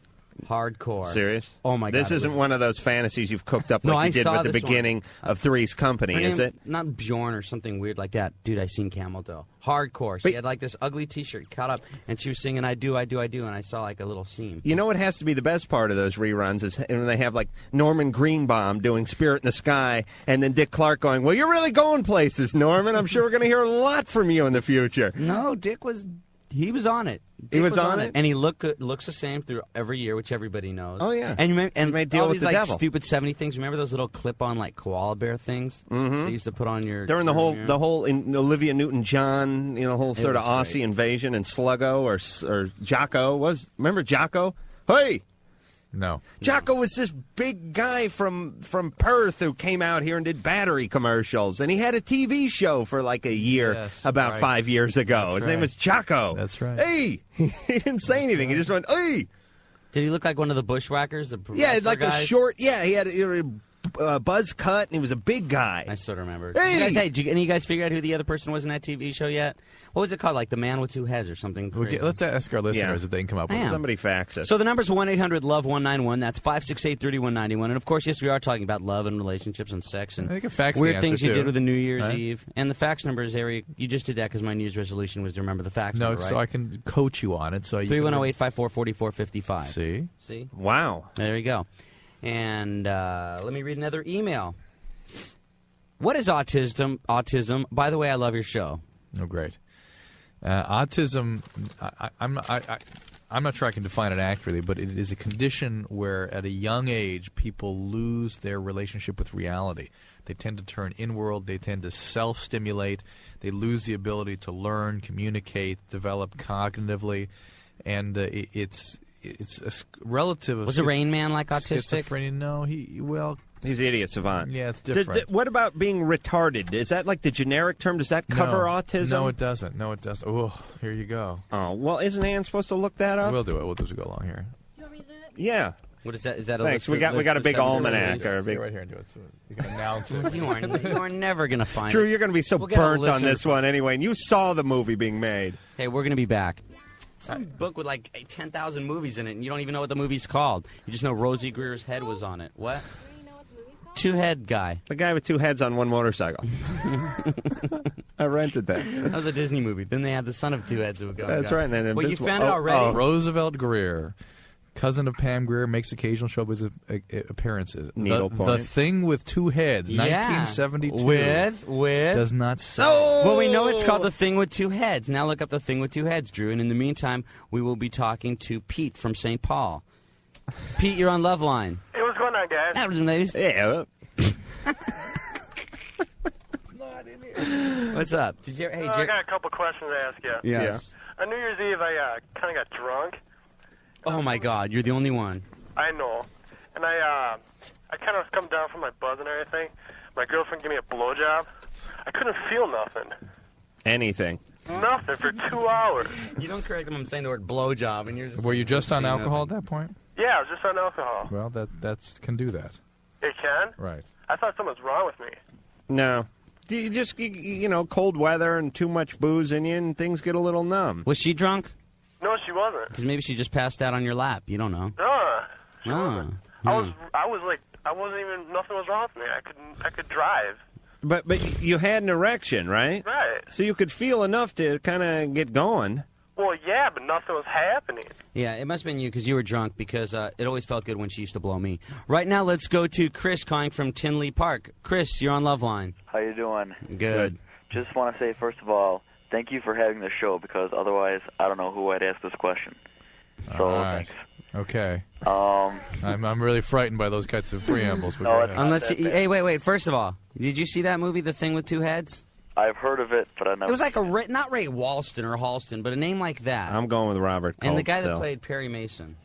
Hardcore. Serious? Oh, my God. This isn't one of those fantasies you've cooked up No, like you I did saw with the this one. beginning of Three's Company, Her is name- it? Not Bjorn or something weird like that. Dude, I seen camel toe. Hardcore. She had like this ugly T-shirt cut up, and she was singing I Do, I Do, I Do, and I saw like a little seam. You know what has to be the best part of those reruns is when they have like Norman Greenbaum doing Spirit in the Sky and then Dick Clark going, well, you're really going places, Norman. I'm sure we're going to hear a lot from you in the future. No, Dick was... He was on it. He was on it? And he looks the same through every year, which everybody knows. Oh, yeah. And you made deal all with these the like devil. stupid 70 things. Remember those little clip-on like koala bear things they used to put on your... During the whole in Olivia Newton-John, whole It sort of was Aussie invasion and Sluggo or Jocko remember Jocko? Hey, No. Jocko was this big guy from Perth who came out here and did battery commercials, and he had a TV show for like a year about 5 years ago. His name was Jocko. That's right. Hey, he didn't say anything. He just went, hey. Did he look like one of the bushwhackers? Yeah, wrestler like guys? a short. Yeah, he had a buzz cut, and he was a big guy. I sort of remember. Hey! Did any of you guys figure out who the other person was in that TV show yet? What was it called? Like The Man with Two Heads or something crazy? Let's ask our listeners if they can come up with Damn. Somebody fax us. So the number's 1-800-LOVE-191. That's 568-3191. And, of course, yes, we are talking about love and relationships and sex and I think a fax weird the things answer, you too. did with the New Year's Right? Eve. And the fax number is, Harry, you just did that because my New Year's resolution was to remember the fax No, number, right? so I can coach you on it. So 310-854-4455. See? Wow. There you go. And let me read another email. What is autism? By the way, I love your show. Oh, great. Autism, I'm not sure I can define it accurately, but it is a condition where at a young age people lose their relationship with reality. They tend to turn inward. They tend to self-stimulate. They lose the ability to learn, communicate, develop cognitively, and it's a relative. Was the Rain Man like autistic? Schizophrenia? No, He's the idiot savant. Yeah, it's different. What about being retarded? Is that like the generic term? Does that cover autism? No, it doesn't. Oh, here you go. Oh, well, isn't Ann supposed to look that up? We'll do it. We'll just go along here. Yeah. What is that? Is that a Thanks. list We got a big almanac. Stay right here and do it. So you can announce it. You are never going to find Drew, it. you're going to be so We'll get a burnt on listener this one anyway, and you saw the movie being made. Hey, we're going to be back. Some book with like 10,000 movies in it, and you don't even know what the movie's called. You just know Rosie Greer's head was on it. What? Two-head guy. The guy with two heads on one motorcycle. I rented that. That was a Disney movie. Then they had the son of two heads who would go. That's right. And then Well, you found it already. Roosevelt Greer, cousin of Pam Grier, makes occasional showbiz appearances. Needlepoint. The Thing with Two Heads, Yeah. 1972. With does not say. Well, we know it's called The Thing with Two Heads. Now look up The Thing with Two Heads, Drew. And in the meantime, we will be talking to Pete from St. Paul. Pete, you're on Loveline. Hey, what's going on, guys? That was nice. Yeah. What's up? I got a couple questions to ask you. Yes. On New Year's Eve, I kind of got drunk. Oh, my God. You're the only one. I know. And I kind of come down from my buzz and everything. My girlfriend gave me a blowjob. I couldn't feel nothing. Anything. Nothing for 2 hours. You don't correct him. I'm saying the word blowjob, and you're just. Were you just on alcohol at that point? Yeah, I was just on alcohol. Well, that can do that. It can? Right. I thought something was wrong with me. No. You just, cold weather and too much booze in you, and things get a little numb. Was she drunk? No, she wasn't. Because maybe she just passed out on your lap. You don't know. She wasn't. I was like, I wasn't even, nothing was wrong with me. I could drive. But you had an erection, right? Right. So you could feel enough to kind of get going. Well, yeah, but nothing was happening. Yeah, it must have been you because you were drunk because it always felt good when she used to blow me. Right now, let's go to Chris calling from Tinley Park. Chris, you're on Loveline. How you doing? Good. Just want to say, first of all, thank you for having the show because otherwise I don't know who I'd ask this question. So, All right. thanks. Okay. I'm really frightened by those kinds of preambles. But No, go it's ahead. not Unless that you, bad. hey, wait. First of all, did you see that movie, The Thing with Two Heads? I've heard of it, but I never. It was like not Ray Walston or Halston, but a name like that. I'm going with Robert Colt And the guy that still. played Perry Mason.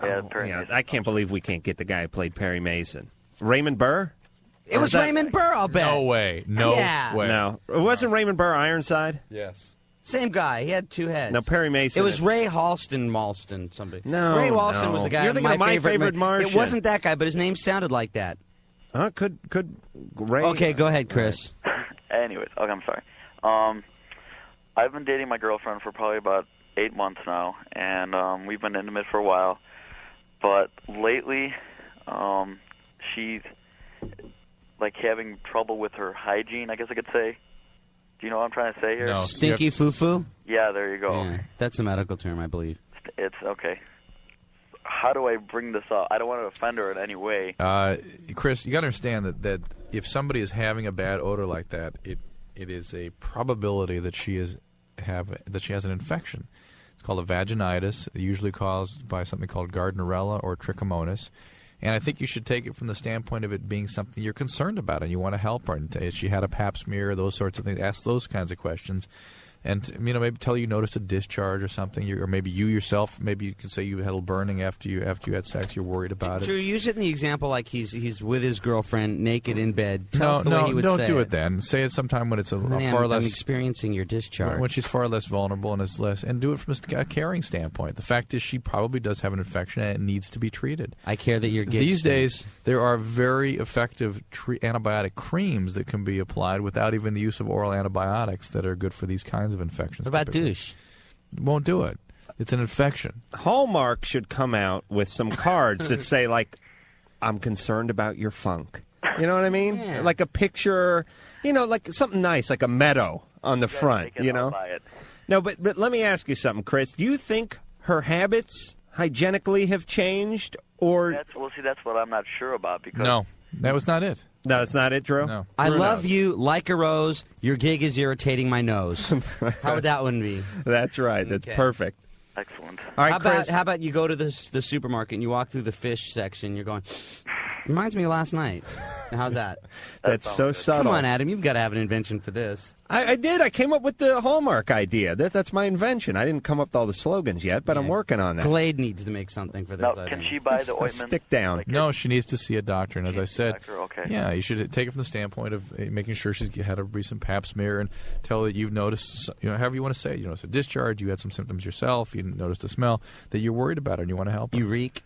Yeah, I can't believe we can't get the guy who played Perry Mason. Raymond Burr? It was Raymond Burr, I'll bet. No way. No way. No. It wasn't Raymond Burr Ironside? Yes. Same guy. He had two heads. No, Perry Mason. It was Ray Malston, somebody. No, Ray Walston no. was the guy. You're thinking of My Favorite Martian. It wasn't that guy, but his name sounded like that. Could Ray? Okay, go ahead, Chris. Anyways, okay, I'm sorry. I've been dating my girlfriend for probably about 8 months now, and we've been intimate for a while. But lately, she's like having trouble with her hygiene, I guess I could say. Do you know what I'm trying to say here? No. Stinky foo-foo? Yeah, there you go. Yeah, that's a medical term, I believe. It's okay. How do I bring this up? I don't want to offend her in any way. Chris, you got to understand that if somebody is having a bad odor like that, it is a probability that she has an infection. It's called a vaginitis, usually caused by something called Gardnerella or trichomonas. And I think you should take it from the standpoint of it being something you're concerned about and you want to help her. And if she had a pap smear, those sorts of things, ask those kinds of questions. And, maybe tell her you noticed a discharge or something, or maybe you yourself, maybe you could say you had a little burning after you had sex, you're worried about it. Drew, use it in the example like he's with his girlfriend, naked in bed. Tell us the way he would don't say do it then. Say it sometime when it's far less. I'm experiencing your discharge. When she's far less vulnerable and is less, and do it from a caring standpoint. The fact is, she probably does have an infection and it needs to be treated. I care that you're These days, there are very effective antibiotic creams that can be applied without even the use of oral antibiotics that are good for these kinds of infections. What about douche? Won't do it. It's an infection. Hallmark should come out with some cards that say, like, I'm concerned about your funk. You know what I mean? Yeah. Like a picture, like something nice, like a meadow on the front, No, but let me ask you something, Chris. Do you think her habits hygienically have changed? Or That's what I'm not sure about. Because No, that was not it. No, that's not it, Drew? No. I love you like a rose. Your gig is irritating my nose. How would that one be? That's right. That's Okay. perfect. Excellent. All right, Chris. How about you go to the supermarket and you walk through the fish section. You're going, reminds me of last night. How's that? That's so subtle. Come on, Adam. You've got to have an invention for this. I did. I came up with the Hallmark idea. That's my invention. I didn't come up with all the slogans yet, but I'm working on that. Glade needs to make something for this. Now, can she buy the ointment? Stick down. No, she needs to see a doctor. And as I said, okay. yeah, you should take it from the standpoint of making sure she's had a recent pap smear and tell her that you've noticed, however you want to say it, you noticed a discharge, you had some symptoms yourself, you noticed a smell, that you're worried about her and you want to help her. You reek.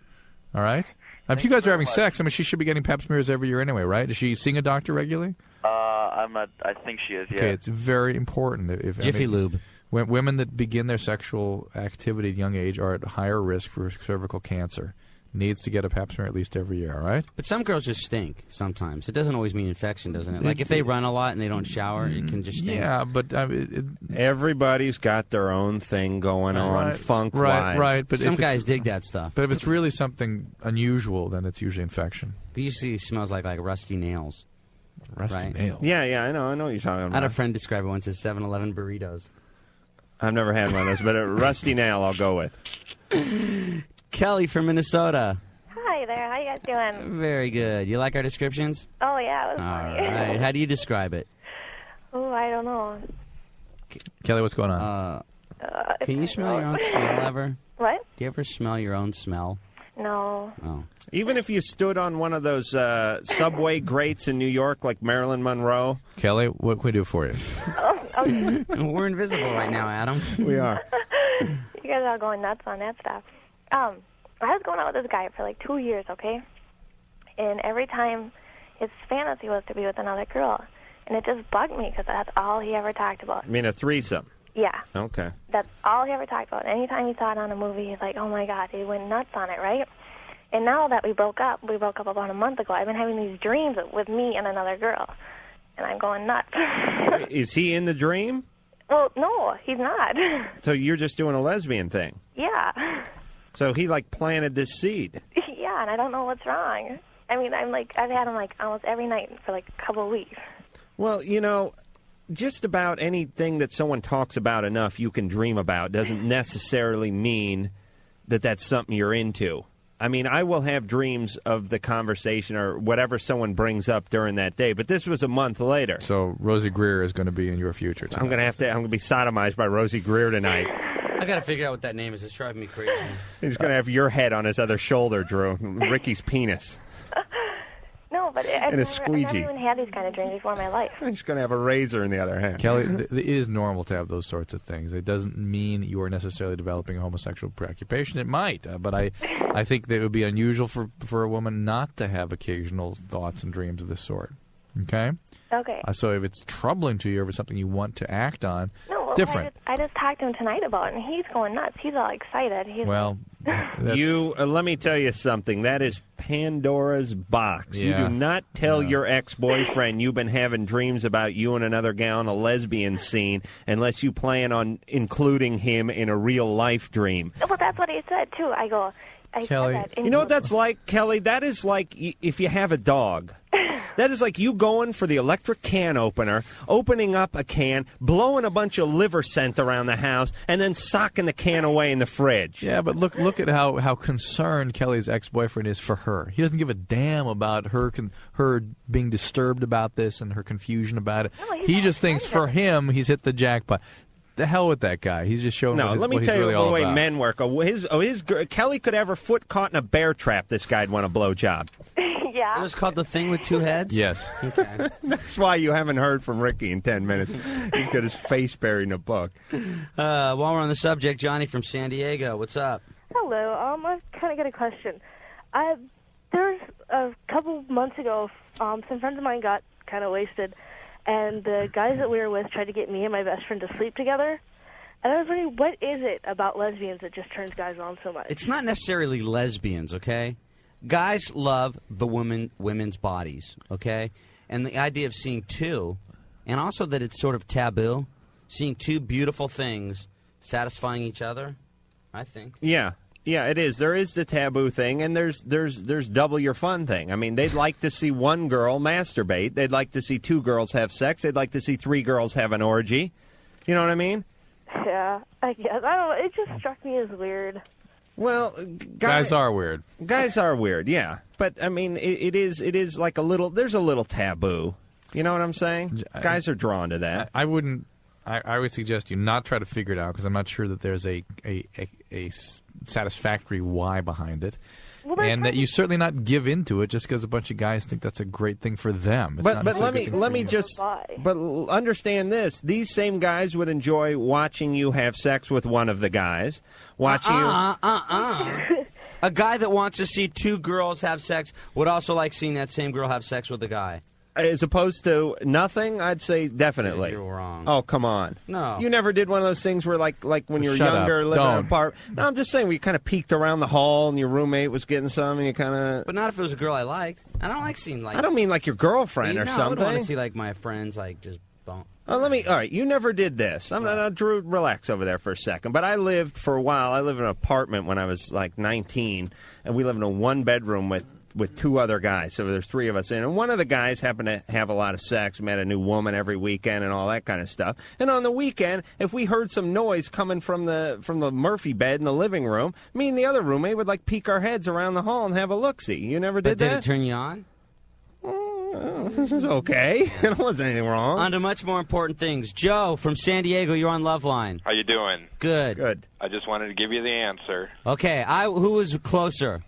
All right? Now, if you guys are having sex, she should be getting pap smears every year anyway, right? Is she seeing a doctor regularly? I'm not. I think she is. Yeah. Okay, it's very important. Jiffy Lube. Women that begin their sexual activity at a young age are at higher risk for cervical cancer. Needs to get a pap smear at least every year, all right? But some girls just stink sometimes. It doesn't always mean infection, doesn't it? Like if they run a lot and they don't shower, it can just stink. Yeah, but everybody's got their own thing going on, funk-wise. Right. But some if guys dig that stuff. But if it's really something unusual, then it's usually infection. It usually smells like rusty nails. Rusty nails. Yeah, I know what you're talking about. I had a friend describe it once as 7-Eleven burritos. I've never had one of those, but a rusty nail I'll go with. Kelly from Minnesota. Hi there. How you guys doing? Very good. You like our descriptions? Oh, yeah. It was All funny. right. How do you describe it? Oh, I don't know. Kelly, what's going on? Can you smell your own smell ever? What? Do you ever smell your own smell? No. Oh. Even if you stood on one of those subway grates in New York like Marilyn Monroe. Kelly, what can we do for you? Okay. We're invisible right now, Adam. We are. You guys are going nuts on that stuff. I was going out with this guy for like 2 years, okay? And every time his fantasy was to be with another girl. And it just bugged me because that's all he ever talked about. I mean, a threesome. Yeah. Okay. That's all he ever talked about. Anytime he saw it on a movie, he's like, oh, my God, he went nuts on it, right? And now that we broke up about a month ago, I've been having these dreams with me and another girl. And I'm going nuts. Is he in the dream? Well, no, he's not. So you're just doing a lesbian thing? Yeah. So he, planted this seed? Yeah, and I don't know what's wrong. I mean, I've had him, almost every night for, a couple of weeks. Well, just about anything that someone talks about enough you can dream about doesn't necessarily mean that that's something you're into. I mean, I will have dreams of the conversation or whatever someone brings up during that day. But this was a month later. So Rosie Greer is going to be in your future tonight. I'm going to be sodomized by Rosie Greer tonight. I got to figure out what that name is. It's driving me crazy. He's going to have your head on his other shoulder, Drew. Ricky's penis. No, but I've And a never squeegee. even had these kind of dreams before in my life. He's going to have a razor in the other hand. Kelly, it is normal to have those sorts of things. It doesn't mean you are necessarily developing a homosexual preoccupation. It might, but I think that it would be unusual for a woman not to have occasional thoughts and dreams of this sort. Okay? Okay. So if it's troubling to you or if it's something you want to act on, No, well, different. I just talked to him tonight about it, and he's going nuts. He's all excited. He's Well, let me tell you something. That is Pandora's box. You Yeah. do not tell your ex-boyfriend you've been having dreams about you and another gal in a lesbian scene unless you plan on including him in a real-life dream. well, that's what he said too. I go, I Kelly, said that. you know what that's like, Kelly? That is like if you have a dog. That is like you going for the electric can opener, opening up a can, blowing a bunch of liver scent around the house, and then socking the can away in the fridge. Yeah, but look at how concerned Kelly's ex-boyfriend is for her. He doesn't give a damn about her being disturbed about this and her confusion about it. No, he just thinks for him he's hit the jackpot. The hell with that guy. He's just showing No, what let me he's tell you really the all way about. men work. Kelly could have her foot caught in a bear trap. This guy'd want a blowjob. Yeah. It was called The Thing with Two Heads? Yes. Okay. That's why you haven't heard from Ricky in 10 minutes. He's got his face buried in a book. While we're on the subject, Johnny from San Diego, what's up? Hello. I kind of got a question. There's a couple months ago, some friends of mine got kind of wasted, and the guys that we were with tried to get me and my best friend to sleep together. And I was wondering, what is it about lesbians that just turns guys on so much? It's not necessarily lesbians, okay? Guys love the women's bodies, okay? And the idea of seeing two, and also that it's sort of taboo, seeing two beautiful things satisfying each other, I think. Yeah, it is. There is the taboo thing, and there's double your fun thing. I mean, they'd like to see one girl masturbate. They'd like to see two girls have sex. They'd like to see three girls have an orgy. You know what I mean? Yeah, I guess. I don't know. It just struck me as weird. Well, guys are weird. Guys are weird, yeah. But, I mean, it is like there's a little taboo. You know what I'm saying? Guys are drawn to that. I wouldn't. I would suggest you not try to figure it out because I'm not sure that there's a satisfactory why behind it. Well, and that you certainly not give into it just because a bunch of guys think that's a great thing for them. It's not But let necessarily a good me thing for you. just understand this. These same guys would enjoy watching you have sex with one of the guys. Watching you. A guy that wants to see two girls have sex would also like seeing that same girl have sex with a guy. As opposed to nothing, I'd say definitely. You're wrong. Oh, come on. No. You never did one of those things where, like when you were Shut younger, up. living in Don't. an apartment. No, I'm just saying, we kind of peeked around the hall and your roommate was getting some and you kind of... But not if it was a girl I liked. I don't like seeing, like... I don't mean like your girlfriend or no, something. I would want to see, like, my friends, like, just bump. All right, you never did this. Drew, relax over there for a second. But I lived for a while. I lived in an apartment when I was like 19, and we lived in a one-bedroom with two other guys. So there's three of us in. And one of the guys happened to have a lot of sex, met a new woman every weekend and all that kind of stuff. And on the weekend, if we heard some noise coming from the Murphy bed in the living room, me and the other roommate would like peek our heads around the hall and have a look-see. You never did that? Did it turn you on? This is okay. There wasn't anything wrong. On to much more important things. Joe from San Diego, you're on Loveline. How you doing? Good. I just wanted to give you the answer. Okay, who was closer?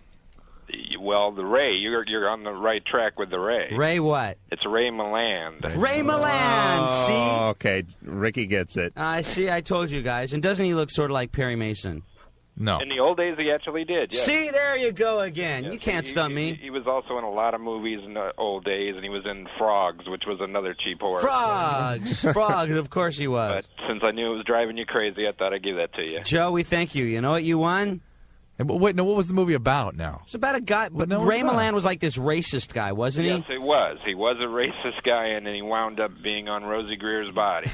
Well, the Ray. You're on the right track with the Ray. Ray what? It's Ray Milland. Ray Milland, see? Oh, okay. Ricky gets it. I see, I told you guys. And doesn't he look sort of like Perry Mason? No. In the old days, he actually did, yes. See, there you go again. You can't stump me. He was also in a lot of movies in the old days, and he was in Frogs, which was another cheap horror. Frogs! Frogs, of course he was. But since I knew it was driving you crazy, I thought I'd give that to you. Joe, we thank you. You know what you won? Wait, no, what was the movie about now? It's about a guy, but no, Ray it's not. Milland was like this racist guy, wasn't he? Yes, it was. He was a racist guy, and then he wound up being on Rosie Greer's body.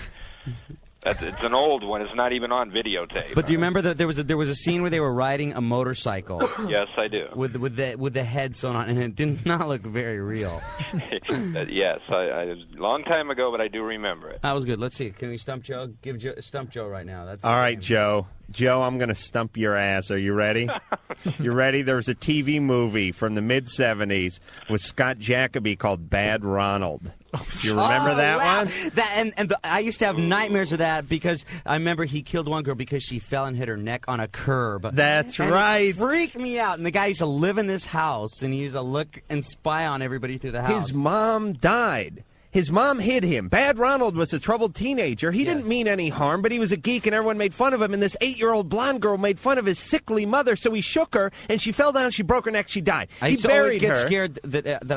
It's an old one. It's not even on videotape. But do you remember that there was a scene where they were riding a motorcycle? Yes, I do. With the head sewn on, and it did not look very real. Yes, a long time ago, but I do remember it. That was good. Let's see. Can we stump Joe? Stump Joe right now. That's all right, Joe. Joe, I'm going to stump your ass. Are you ready? You ready? There was a TV movie from the mid-'70s with Scott Jacoby called Bad Ronald. Do you remember that one? I used to have nightmares of that because I remember he killed one girl because she fell and hit her neck on a curb. That's and right. It freaked me out. And the guy used to live in this house, and he used to look and spy on everybody through the house. His mom died. His mom hid him. Bad Ronald was a troubled teenager. He didn't mean any harm, but he was a geek, and everyone made fun of him. And this 8-year-old blonde girl made fun of his sickly mother, so he shook her, and she fell down. She broke her neck. She died. I used to always get scared that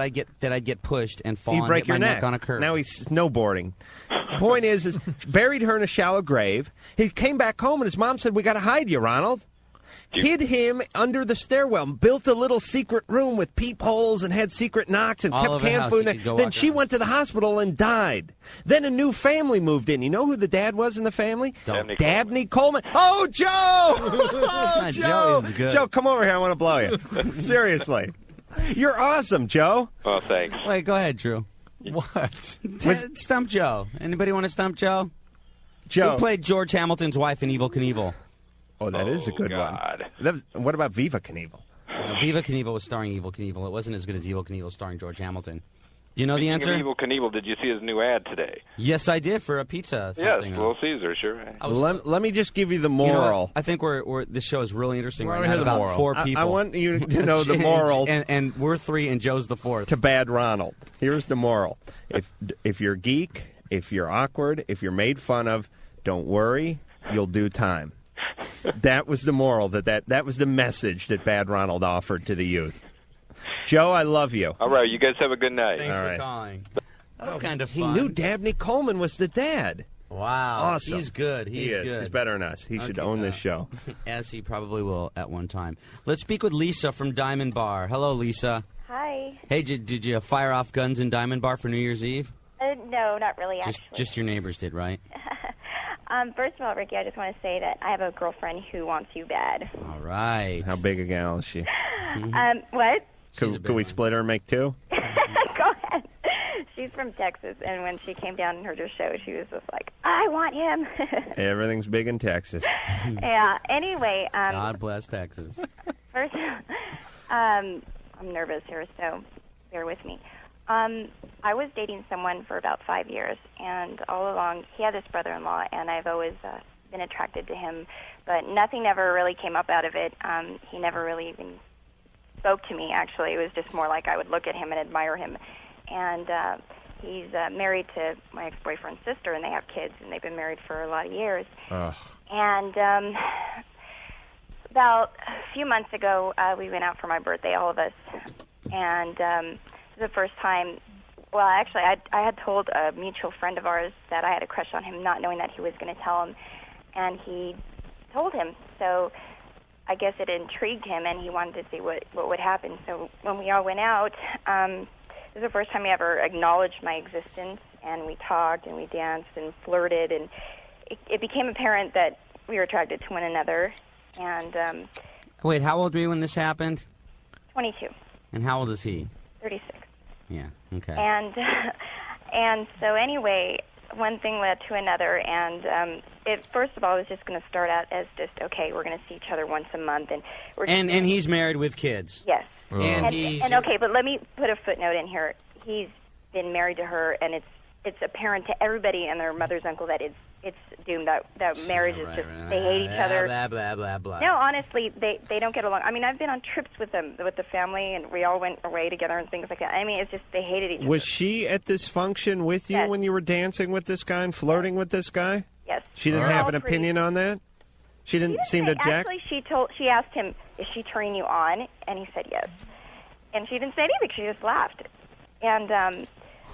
I'd get pushed and fall He'd and break hit your my neck on a curb. Now he's snowboarding. Point is buried her in a shallow grave. He came back home, and his mom said, "We got to hide you, Ronald." Hid him under the stairwell, built a little secret room with peepholes and had secret knocks and All kept over the canned house, food you in could there. go Then walk she around. went to the hospital and died. Then a new family moved in. You know who the dad was in the family? Dabney Coleman. Oh, Joe! Oh, Joe! Joe is good. Joe, come over here. I want to blow you. Seriously. You're awesome, Joe. Oh, thanks. Wait, go ahead, Drew. What? Stump Joe. Anybody want to stump Joe? Joe. Who played George Hamilton's wife in Evil Knievel? Oh, that is a good one. What about Viva Knievel? Viva Knievel was starring Evil Knievel. It wasn't as good as Evil Knievel starring George Hamilton. Do you know the Speaking answer? of Evil Knievel, did you see his new ad today? Yes, I did for a pizza. Yes, Something. Little Caesar, sure. Let me just give you the You know moral. what? I think this show is really interesting Well, right I now. hear the About moral. 4 people. I want you to know the moral. and we're 3, and Joe's the 4th. To Bad Ronald. Here's the moral. If you're geek, if you're awkward, if you're made fun of, don't worry, you'll do time. That was the moral. That was the message that Bad Ronald offered to the youth. Joe, I love you. All right, you guys have a good night. Thanks All for right. calling. That was kind of He fun. knew Dabney Coleman was the dad. Wow. Awesome. He's good. He He's is. good. He's better than us. He should own this show. As he probably will at one time. Let's speak with Lisa from Diamond Bar. Hello, Lisa. Hi. Hey, did you fire off guns in Diamond Bar for New Year's Eve? No, not really, actually. Just your neighbors did, right? First of all, Ricky, I just want to say that I have a girlfriend who wants you bad. All right. How big a gal is she? What? Could we split her and make 2? Go ahead. She's from Texas, and when she came down and heard your show, she was just like, I want him. Everything's big in Texas. Yeah, anyway. God bless Texas. First, I'm nervous here, so bear with me. I was dating someone for about 5 years, and all along, he had this brother-in-law, and I've always been attracted to him, but nothing ever really came up out of it. He never really even spoke to me, actually. It was just more like I would look at him and admire him. And he's married to my ex-boyfriend's sister, and they have kids, and they've been married for a lot of years. Ugh. And about a few months ago, we went out for my birthday, all of us, and it was the first time. Well, actually, I had told a mutual friend of ours that I had a crush on him, not knowing that he was going to tell him, and he told him. So I guess it intrigued him, and he wanted to see what would happen. So when we all went out, it was the first time he ever acknowledged my existence, and we talked, and we danced, and flirted, and it became apparent that we were attracted to one another. And Wait, how old were you when this happened? 22, And how old is he? 36. Yeah, okay. And so anyway, one thing led to another, and it first of all was just going to start out as just, okay, we're going to see each other once a month, and we're just And he's married with kids. Yes. And he's and okay, but let me put a footnote in here. He's been married to her, and it's apparent to everybody and their mother's uncle that it's doomed. That marriage is just they hate each other. Blah blah blah blah. No, honestly, they don't get along. I mean, I've been on trips with them, with the family, and we all went away together and things like that. I mean, it's just they hated each Was other. she at this function with you Yes. when you were dancing with this guy and flirting with this guy? Yes. She didn't We're have all an pretty- opinion on that? She didn't seem to object? Actually, she asked him, "Is she turning you on?" And he said yes. And she didn't say anything. She just laughed. And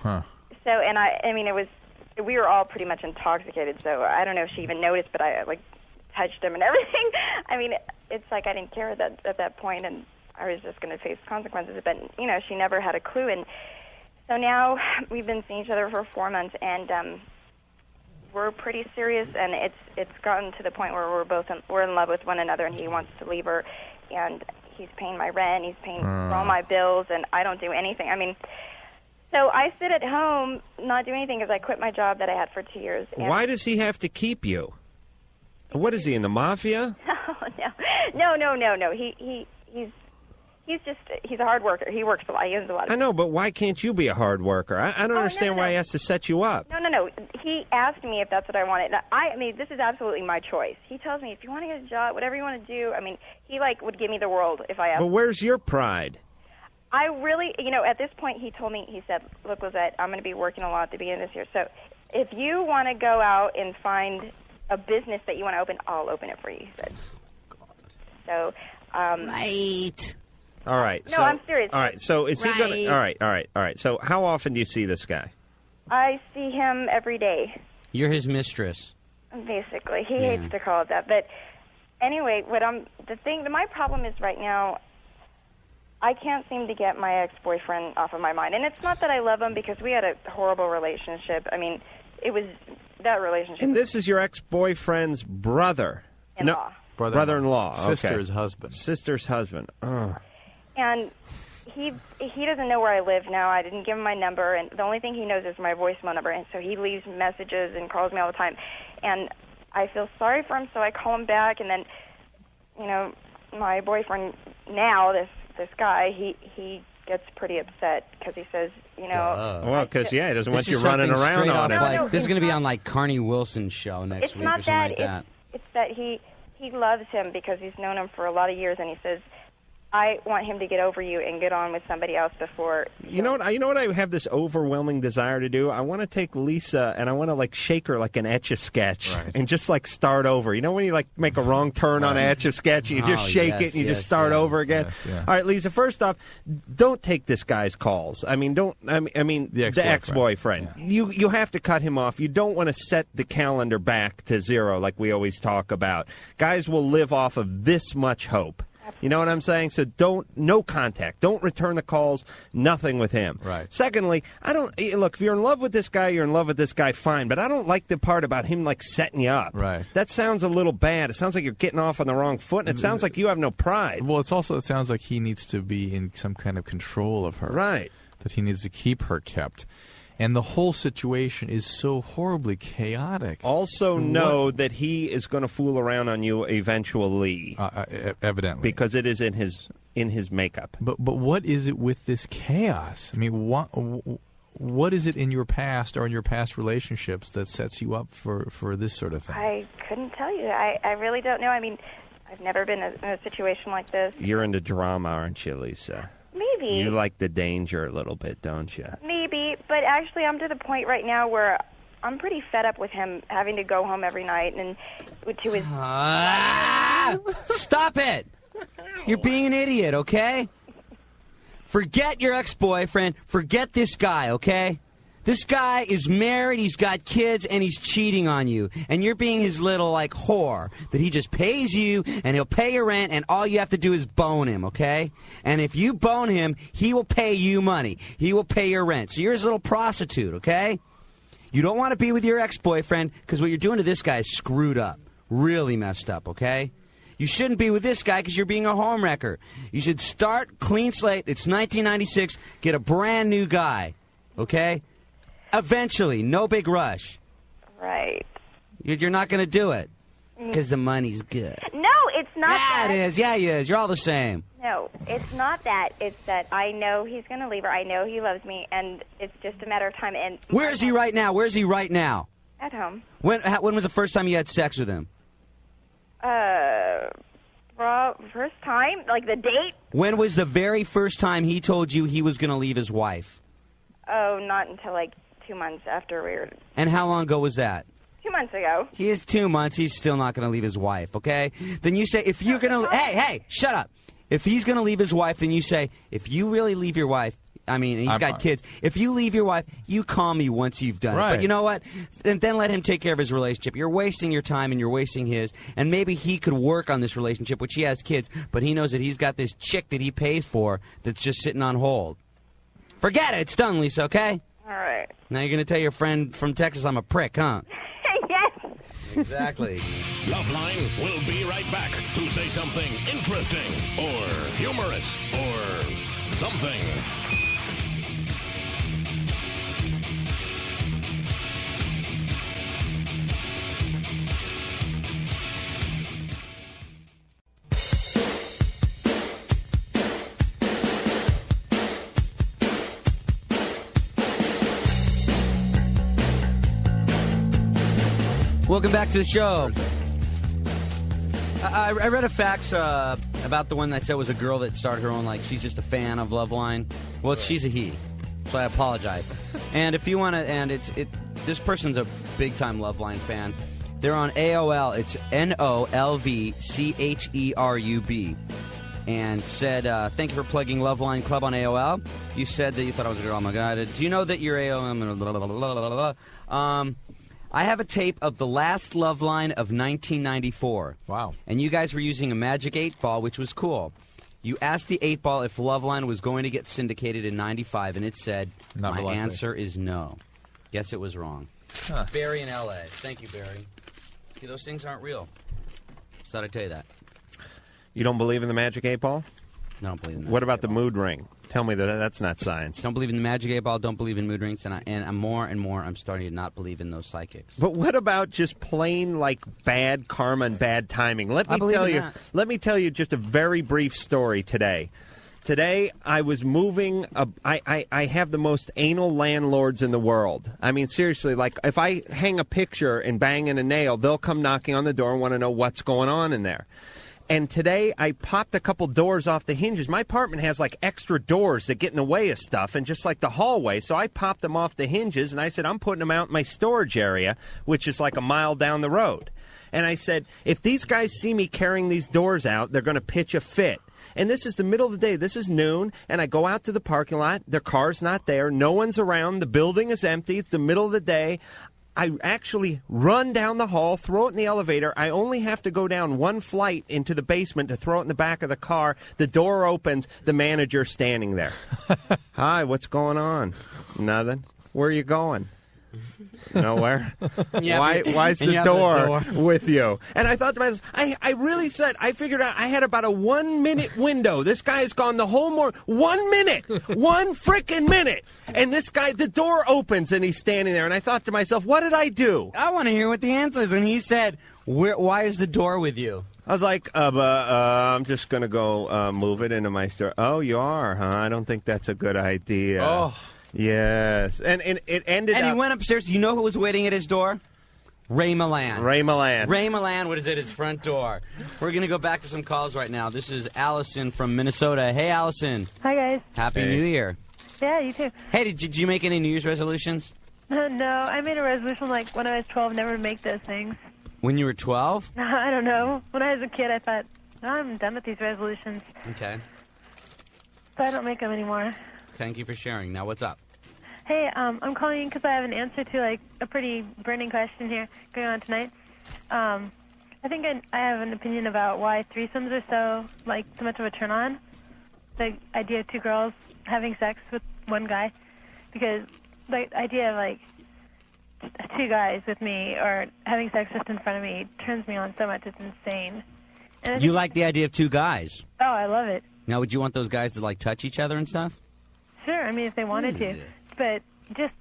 so, and I mean, we were all pretty much intoxicated. So I don't know if she even noticed, but I touched him and everything. I mean, it's like I didn't care at that point, and I was just going to face consequences. But she never had a clue. And so now we've been seeing each other for 4 months, and we're pretty serious, and it's gotten to the point where we're in love with one another, and he wants to leave her, and he's paying my rent, he's paying for all my bills, and I don't do anything. I mean, so I sit at home not doing anything because I quit my job that I had for 2 years. And Why does he have to keep you? What is he, in the mafia? No. He's a hard worker. He works a lot. He owns a lot of I know, but why can't you be a hard worker? I don't understand why he has to set you up. No. He asked me if that's what I wanted. I mean, this is absolutely my choice. He tells me, if you want to get a job, whatever you want to do. I mean, he, would give me the world if I asked. But where's your pride? I really, at this point, he told me, he said, look, Lizette, I'm going to be working a lot at the beginning of this year. So if you want to go out and find a business that you want to open, I'll open it for you, he said. So, Right. All right. No, I'm serious. All right. So is he going to... All right. So how often do you see this guy? I see him every day. You're his mistress. Basically. He hates to call it that. But anyway, my problem is right now, I can't seem to get my ex-boyfriend off of my mind. And it's not that I love him, because we had a horrible relationship. I mean, it was that relationship. And this is your ex-boyfriend's brother. In-law. Brother-in-law. Okay. Sister's husband. Sister's husband. Oh. And he doesn't know where I live now. I didn't give him my number, and the only thing he knows is my voicemail number. And so he leaves messages and calls me all the time. And I feel sorry for him, so I call him back. And then, my boyfriend now, this guy, he gets pretty upset because he says, Well, because, he doesn't want you running around on him. This is going to be on, Carney Wilson's show next week or something like that. It's that he loves him because he's known him for a lot of years, and he says, I want him to get over you and get on with somebody else before. You know what I have this overwhelming desire to do? I want to take Lisa and I want to shake her like an Etch-a-Sketch and just start over. You know when you make a wrong turn on an Etch-a-Sketch, you just shake it and you just start over again. All right, Lisa. First off, don't take this guy's calls. I mean, the ex-boyfriend. Yeah. You have to cut him off. You don't want to set the calendar back to zero like we always talk about. Guys will live off of this much hope. You know what I'm saying? So no contact. Don't return the calls. Nothing with him. Right. Secondly, look, if you're in love with this guy, you're in love with this guy, fine. But I don't like the part about him setting you up. Right. That sounds a little bad. It sounds like you're getting off on the wrong foot, and it sounds like you have no pride. Well, it sounds like he needs to be in some kind of control of her. Right. That he needs to keep her kept. And the whole situation is so horribly chaotic. Also know that he is going to fool around on you eventually. Evidently. Because it is in his makeup. But what is it with this chaos? I mean, what is it in your past or in your past relationships that sets you up for this sort of thing? I couldn't tell you. I really don't know. I mean, I've never been in a situation like this. You're into drama, aren't you, Lisa? Maybe. You like the danger a little bit, don't you? Maybe, but actually I'm to the point right now where I'm pretty fed up with him having to go home every night and to his... Stop it! You're being an idiot, okay? Forget your ex-boyfriend. Forget this guy, okay? This guy is married, he's got kids, and he's cheating on you. And you're being his little, whore. That he just pays you, and he'll pay your rent, and all you have to do is bone him, okay? And if you bone him, he will pay you money. He will pay your rent. So you're his little prostitute, okay? You don't want to be with your ex-boyfriend, because what you're doing to this guy is screwed up. Really messed up, okay? You shouldn't be with this guy because you're being a homewrecker. You should start clean slate. It's 1996. Get a brand new guy, okay? Eventually, no big rush. Right. You're not going to do it because the money's good. No, it's not that. Yeah, it is. Yeah, he is. You're all the same. No, it's not that. It's that I know he's going to leave her. I know he loves me, and it's just a matter of time. And where is he right now? Where is he right now? At home. When was the first time you had sex with him? First time? Like the date? When was the very first time he told you he was going to leave his wife? Oh, not until 2 months after we were... And how long ago was that? 2 months ago. He is 2 months. He's still not going to leave his wife, okay? Then you say, if you're going to... Hey, shut up. If he's going to leave his wife, then you say, if you really leave your wife... I mean, he's got kids. If you leave your wife, you call me once you've done it. But you know what? Then let him take care of his relationship. You're wasting your time and you're wasting his. And maybe he could work on this relationship, which he has kids, but he knows that he's got this chick that he pays for that's just sitting on hold. Forget it. It's done, Lisa, okay? All right. Now you're going to tell your friend from Texas I'm a prick, huh? Yeah, Exactly. Loveline will be right back to say something interesting or humorous or something. Welcome back to the show. I read a fax about the one that said was a girl that started her own, like, she's just a fan of Loveline. Well, she's a he, so I apologize. And if you want to, and this person's a big-time Loveline fan. They're on AOL. It's NOLVCHERUB. And said, thank you for plugging Loveline Club on AOL. You said that you thought I was a girl. Oh, my God. Do you know that you're AOL? I have a tape of the last Loveline of 1994. Wow. And you guys were using a Magic 8-Ball, which was cool. You asked the 8-Ball if Loveline was going to get syndicated in 95, and it said, my answer is no. Guess it was wrong. Huh. Barry in L.A. Thank you, Barry. See, those things aren't real. Just thought I'd tell you that. You don't believe in the Magic 8-Ball? No, I don't believe in that. What about the mood ring? Tell me that's not science. Don't believe in the Magic 8-Ball, don't believe in mood rings, and I'm more and more I'm starting to not believe in those psychics. But what about just plain, like, bad karma and bad timing? Let me tell you just a very brief story today. Today, I was moving. I have the most anal landlords in the world. I mean, seriously, like, if I hang a picture and bang in a nail, they'll come knocking on the door and want to know what's going on in there. And today, I popped a couple doors off the hinges. My apartment has, like, extra doors that get in the way of stuff, and just like the hallway. So I popped them off the hinges, and I said, I'm putting them out in my storage area, which is like a mile down the road. And I said, if these guys see me carrying these doors out, they're going to pitch a fit. And this is the middle of the day. This is noon, and I go out to the parking lot. Their car's not there. No one's around. The building is empty. It's the middle of the day. I actually run down the hall, throw it in the elevator. I only have to go down one flight into the basement to throw it in the back of the car. The door opens. The manager's standing there. Hi, what's going on? Nothing. Where are you going? Nowhere. Why's the door with you? And I thought to myself, I really said, I figured out I had about a 1 minute window. This guy's gone the whole morning. 1 minute. 1 frickin' minute. And this guy, the door opens and he's standing there. And I thought to myself, what did I do? I want to hear what the answer is. And he said, why is the door with you? I was like, I'm just going to go move it into my store. Oh, you are, huh? I don't think that's a good idea. Oh. Yes. And it ended up... And he went upstairs. You know who was waiting at his door? Ray Milan. Ray Milan. Ray Milan was at his front door. We're going to go back to some calls right now. This is Allison from Minnesota. Hey, Allison. Hi, guys. Happy New Year. Yeah, you too. Hey, did you make any New Year's resolutions? No, I made a resolution like when I was 12 never to make those things. When you were 12? I don't know. When I was a kid, I thought, I'm done with these resolutions. Okay. So I don't make them anymore. Thank you for sharing. Now, what's up? Hey, I'm calling in because I have an answer to, like, a pretty burning question here going on tonight. I think I have an opinion about why threesomes are so much of a turn-on. The idea of two girls having sex with one guy. Because the idea of, like, two guys with me or having sex just in front of me turns me on so much. It's insane. And You like the idea of two guys? Oh, I love it. Now, would you want those guys to, like, touch each other and stuff? Sure, I mean, if they wanted to. But just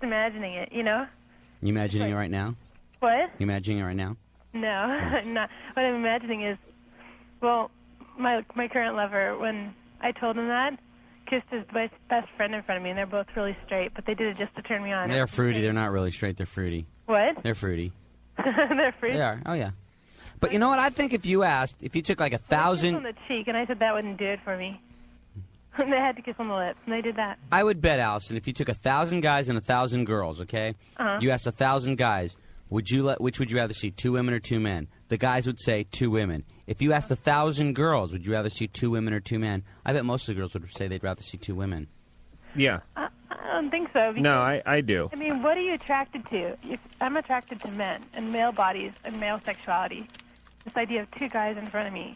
imagining it, you know? You imagining it right now? What? You imagining it right now? No, I'm not. What I'm imagining is, well, my current lover, when I told him that, kissed his best friend in front of me, and they're both really straight, but they did it just to turn me on. They're fruity. They're not really straight. They're fruity. What? They're fruity. They're fruity? They are. Oh, yeah. But you know what? I think if you took like 1,000... on the cheek, and I said that wouldn't do it for me. And they had to kiss on the lips, and they did that. I would bet, Allison, if you took 1,000 guys and 1,000 girls, okay? Uh-huh. You asked 1,000 guys, which would you rather see, 2 women or 2 men? The guys would say 2 women. If you asked 1,000 girls, would you rather see 2 women or 2 men? I bet most of the girls would say they'd rather see 2 women. Yeah. I don't think so. Because, no, I do. I mean, what are you attracted to? I'm attracted to men and male bodies and male sexuality. This idea of 2 guys in front of me.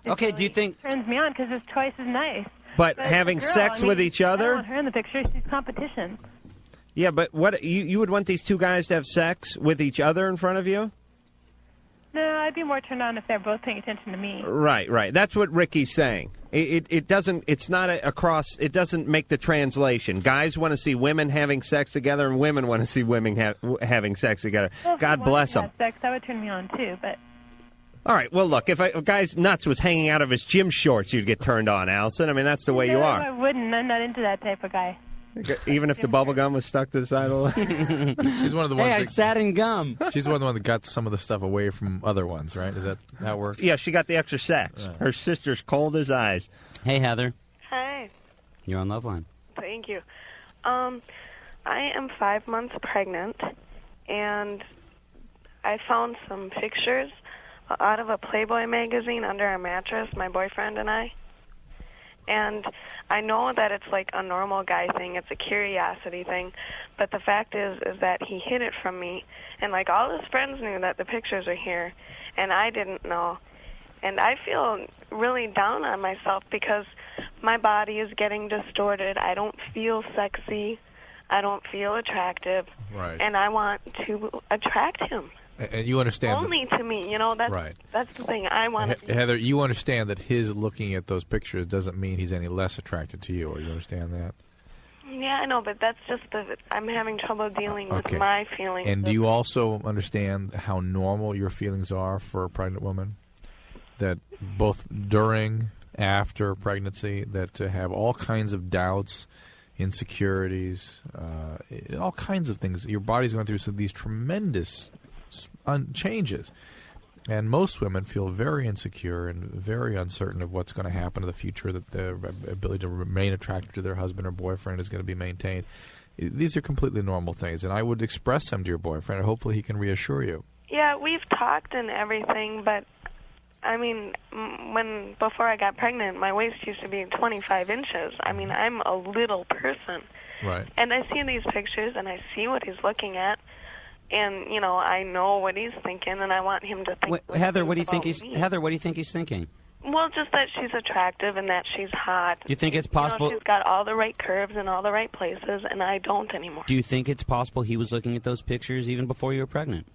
Okay, do you think... turns me on because it's twice as nice. But having sex with each other? I don't want her in the picture. She's competition. Yeah, but what you would want these two guys to have sex with each other in front of you? No, I'd be more turned on if they're both paying attention to me. Right. That's what Riki's saying. It doesn't. It's not across. It doesn't make the translation. Guys want to see women having sex together, and women want to see women having sex together. Well, God bless them. Sex, that would turn me on too, but. All right. Well, look, if a guy's nuts was hanging out of his gym shorts, you'd get turned on, Allison. I mean, that's the way you No, are. I wouldn't. I'm not into that type of guy. Even if the bubble gum was stuck to the side of the She's one of the ones. Hey, I sat in gum. She's one of the ones that got some of the stuff away from other ones, right? Is that how it works? Yeah, she got the extra sex. Her sister's cold as ice. Hey, Heather. Hi. You're on Loveline. Thank you. I am 5 months pregnant, and I found some pictures out of a Playboy magazine under our mattress, my boyfriend and I. And I know that it's like a normal guy thing. It's a curiosity thing. But the fact is that he hid it from me. And, like, all his friends knew that the pictures are here, and I didn't know. And I feel really down on myself because my body is getting distorted. I don't feel sexy. I don't feel attractive. Right. And I want to attract him. And you understand Only to me, you know, that's Right. that's the thing. I want to Heather, you understand that his looking at those pictures doesn't mean he's any less attracted to you, or you understand that? Yeah, I know, but that's just I'm having trouble dealing with Okay. my feelings. And do you also understand how normal your feelings are for a pregnant woman? That both during, after pregnancy, that to have all kinds of doubts, insecurities, all kinds of things. Your body's going through these tremendous changes. And most women feel very insecure and very uncertain of what's going to happen in the future, that their ability to remain attracted to their husband or boyfriend is going to be maintained. These are completely normal things, and I would express them to your boyfriend, and hopefully he can reassure you. Yeah, we've talked and everything, but I mean, before I got pregnant, my waist used to be 25 inches. I mean, I'm a little person. Right. And I see these pictures, and I see what he's looking at, and you know, I know what he's thinking, and I want him to think. Heather, what do you think about he's me. Heather? What do you think he's thinking? Well, just that she's attractive and that she's hot. Do you think it's You know, possible? she's got all the right curves in all the right places, and I don't anymore. Do you think it's possible he was looking at those pictures even before you were pregnant?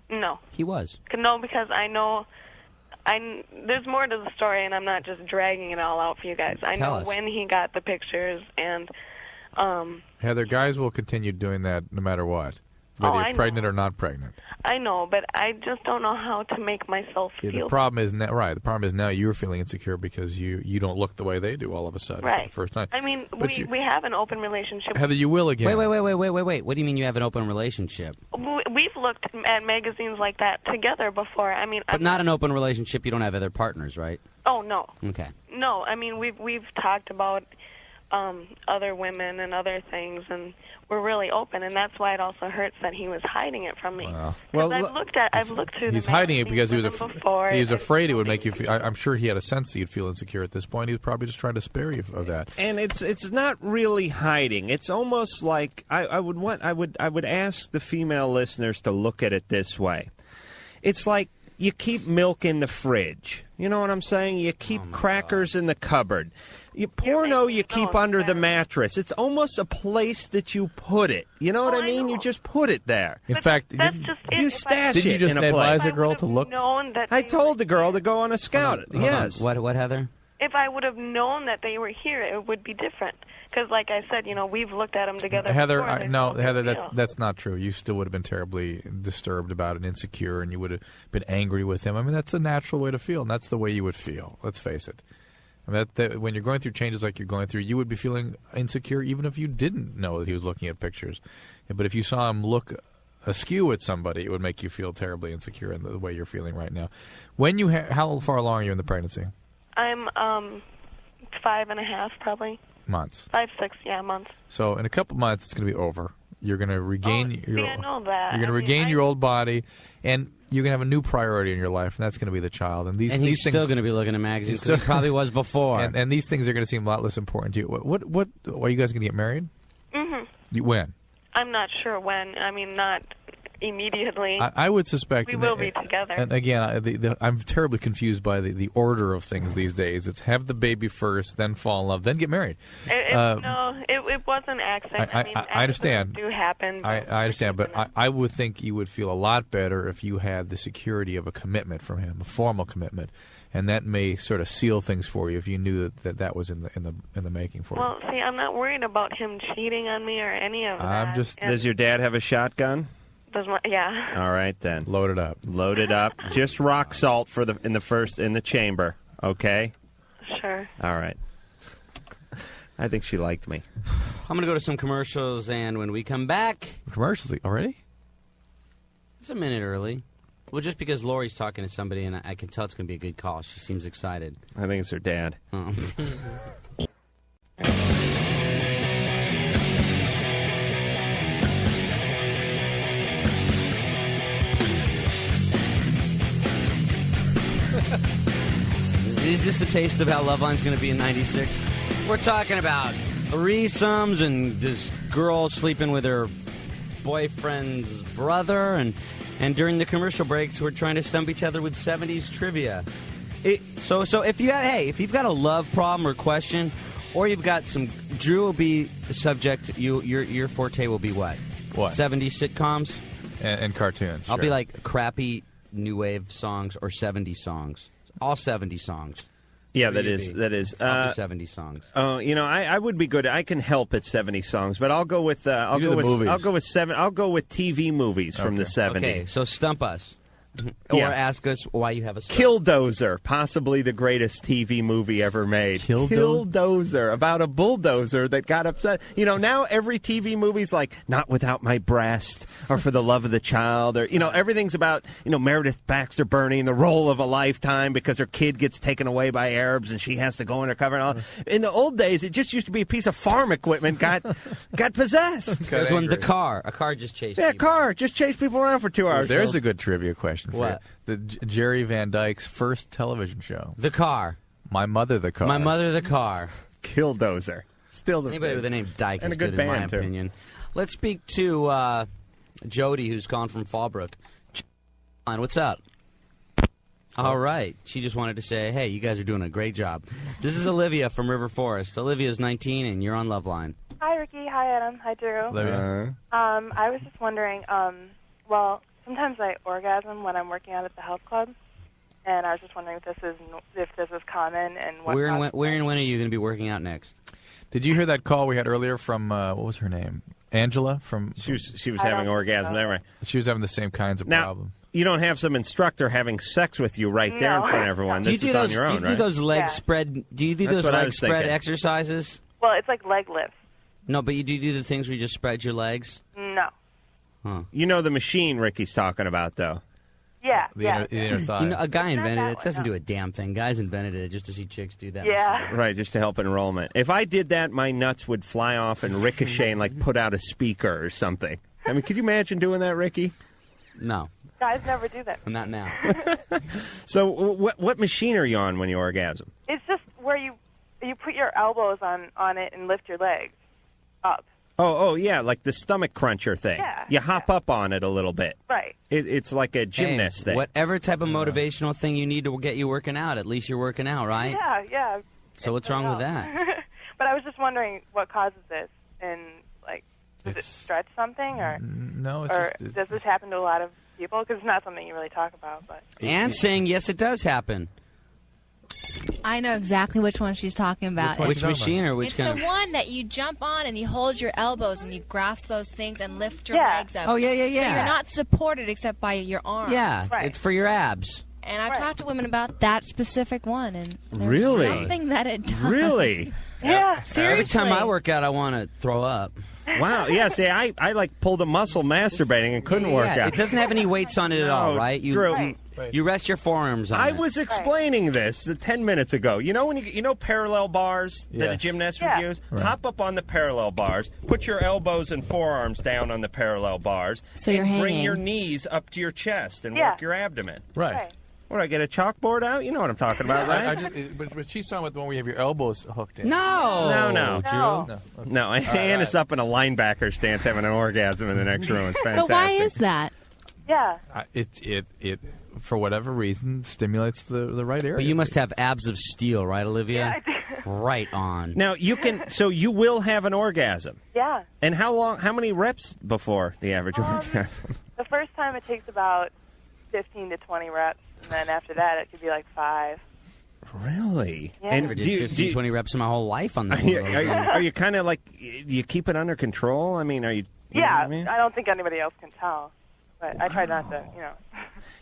No. He was. No, because I know. There's more to the story, and I'm not just dragging it all out for you guys. I Tell know us. when he got the pictures, and Heather, guys will continue doing that no matter what, whether I you're know. pregnant or not pregnant. I know, but I just don't know how to make myself Yeah, feel. the problem is now, right. The problem is now you're feeling insecure because you don't look the way they do all of a sudden for Right. the first time. I mean, But we have an open relationship. Heather, you will again. Wait. What do you mean you have an open relationship? We've looked at magazines like that together before. I mean, But not an open relationship. You don't have other partners, right? Oh no, Okay. no. I mean, we've talked about other women and other things, and we're really open, and that's why it also hurts that he was hiding it from me. Well, I've looked through. He's the hiding it because he was magazines with him before, he was and- afraid it would make you feel. I'm sure he had a sense that you'd feel insecure at this point. He was probably just trying to spare you of that. And it's not really hiding. It's almost like I would ask the female listeners to look at it this way. It's like you keep milk in the fridge. You know what I'm saying? You keep crackers in the cupboard. Porno you keep under the mattress. It's almost a place that you put it. You know what I mean? You just put it there. In fact, you stash didn't you it just in a advise place. a girl to look? I told the girl to go on a scout. Hold on. Yes. What, Heather? If I would have known that they were here, it would be different. Because, like I said, you know, we've looked at them together. Heather, before, and no, there's Heather, big deal. that's not true. You still would have been terribly disturbed about it, insecure, and you would have been angry with him. I mean, that's a natural way to feel, and that's the way you would feel. Let's face it. I mean, that when you're going through changes like you're going through, you would be feeling insecure even if you didn't know that he was looking at pictures. But if you saw him look askew at somebody, it would make you feel terribly insecure in the way you're feeling right now. When you how far along are you in the pregnancy? I'm 5.5 probably. Months. 5, 6, yeah, months. So in a couple months, it's going to be over. You're going to regain your. I know that. You're going to regain your old body, and you're going to have a new priority in your life, and that's going to be the child. And these And he's things, still going to be looking at magazines because he probably was before. And these things are going to seem a lot less important to you. What? Are you guys going to get married? Mhm. When? I'm not sure when. I mean, not immediately. I would suspect we will be together. And again, I'm terribly confused by the order of things these days. It's have the baby first, then fall in love, then get married. No, it was an accident. I understand. Do happen. I understand, but I would think you would feel a lot better if you had the security of a commitment from him, a formal commitment, and that may sort of seal things for you if you knew that was in the making for you. Well, see, I'm not worried about him cheating on me or any of that. Does your dad have a shotgun? Yeah. All right then. Load it up. Load it up. Just rock salt in the chamber. Okay. Sure. All right. I think she liked me. I'm gonna go to some commercials, and when we come back, commercials already? It's a minute early. Well, just because Lori's talking to somebody, and I can tell it's gonna be a good call. She seems excited. I think it's her dad. Oh. Is this a taste of how Loveline's going to be in 96? We're talking about threesomes and this girl sleeping with her boyfriend's brother, and during the commercial breaks, we're trying to stump each other with 70s trivia. So if you've got a love problem or question, or you've got some, Drew will be the subject. Your forte will be what? What? 70s sitcoms and cartoons. I'll sure. be like crappy new wave songs or 70s songs. All 70 songs. Yeah, that is. I'll do 70 songs. Oh, I would be good. I can help at 70 songs, but I'll go with movies. I'll go with TV movies from the 70s. Okay, so stump us. Yeah. Or ask us why you have a stump. Killdozer, possibly the greatest TV movie ever made. Killdozer, about a bulldozer that got upset. Now every TV movie's like, not without my breast, or for the love of the child, or, everything's about, Meredith Baxter burning the role of a lifetime because her kid gets taken away by Arabs and she has to go undercover and all. In the old days, it just used to be a piece of farm equipment got possessed. There's when a car just chased people. Car just chased people around for 2 hours. There's a good trivia question for What? you. Jerry Van Dyke's first television show. The Car. My Mother the Car. My Mother the Car. Killdozer. Still the Anybody with the name Dyke and is a good in my band, too. opinion. Let's speak to Jody, who's gone from Fallbrook. What's up? All right. She just wanted to say, hey, you guys are doing a great job. This is Olivia from River Forest. Olivia's 19, and you're on Loveline. Hi, Ricky. Hi, Adam. Hi, Drew. Olivia. I was just wondering, sometimes I orgasm when I'm working out at the health club, and I was just wondering if this is common and what. Where and when are you going to be working out next? Did you hear that call we had earlier from what was her name? Angela from. She was having orgasm. Never mind. She was having the same kinds of problems. You don't have some instructor having sex with you right there in front of everyone. Do you This do is on those? your own, Do you do right? those leg spread? Do you do That's those what I leg was spread thinking. exercises? Well, it's like leg lifts. No, but do you do the things where you just spread your legs? No. Huh. You know the machine Ricky's talking about, though. Yeah. The inner thigh. A guy invented it. It doesn't do a damn thing. Guys invented it just to see chicks do that. Yeah. Right, just to help enrollment. If I did that, my nuts would fly off and ricochet and like put out a speaker or something. I mean, could you imagine doing that, Ricky? No. Guys never do that. Not now. So what machine are you on when you orgasm? It's just where you put your elbows on it and lift your legs up. Oh, yeah, like the stomach cruncher thing. Yeah, You hop up on it a little bit. Right. It's like a gymnast thing. Whatever type of motivational thing you need to get you working out, at least you're working out, right? Yeah. So what's wrong with that? But I was just wondering what causes this, and does it stretch something, or no? Does this happen to a lot of people? Because it's not something you really talk about. But And saying yes, it does happen. I know exactly which one she's talking about. Which machine or which It's kind the of? one that you jump on and you hold your elbows and you grasp those things and lift your legs up. Oh, yeah. So you're not supported except by your arms. Yeah, it's for your abs. And I've talked to women about that specific one, and there's Really? something that it does. Really? Yeah. Seriously. Every time I work out, I want to throw up. Wow. Yeah, see, I like pulled a muscle masturbating and couldn't work out. It doesn't have any weights on it at all, No, right? Drew. You rest your forearms on I it. was explaining this 10 minutes ago. You know when you know parallel bars that a Yes. gymnast would use? Right. Hop up on the parallel bars, put your elbows and forearms down on the parallel bars, So and you're bring hanging. your knees up to your chest and Yeah. work your abdomen. Right. What, I get a chalkboard out? You know what I'm talking about, right? But she's talking about the one where you have your elbows hooked in. No, Drew. No, Anna's up in a linebacker stance having an orgasm in the next room. It's fantastic. But why is that? Yeah. It for whatever reason stimulates the right area. But you must have abs of steel, right, Olivia? Yeah, I do. Right on. Now so you will have an orgasm. Yeah. And how many reps before the average orgasm? The first time it takes about 15 to 20 reps, and then after that it could be like 5. Really? Yeah. I never did 15, 20 reps in my whole life on that. Are you kind of like, you keep it under control? I mean, are you... you know Yeah, what I mean? I don't think anybody else can tell, but I try not to,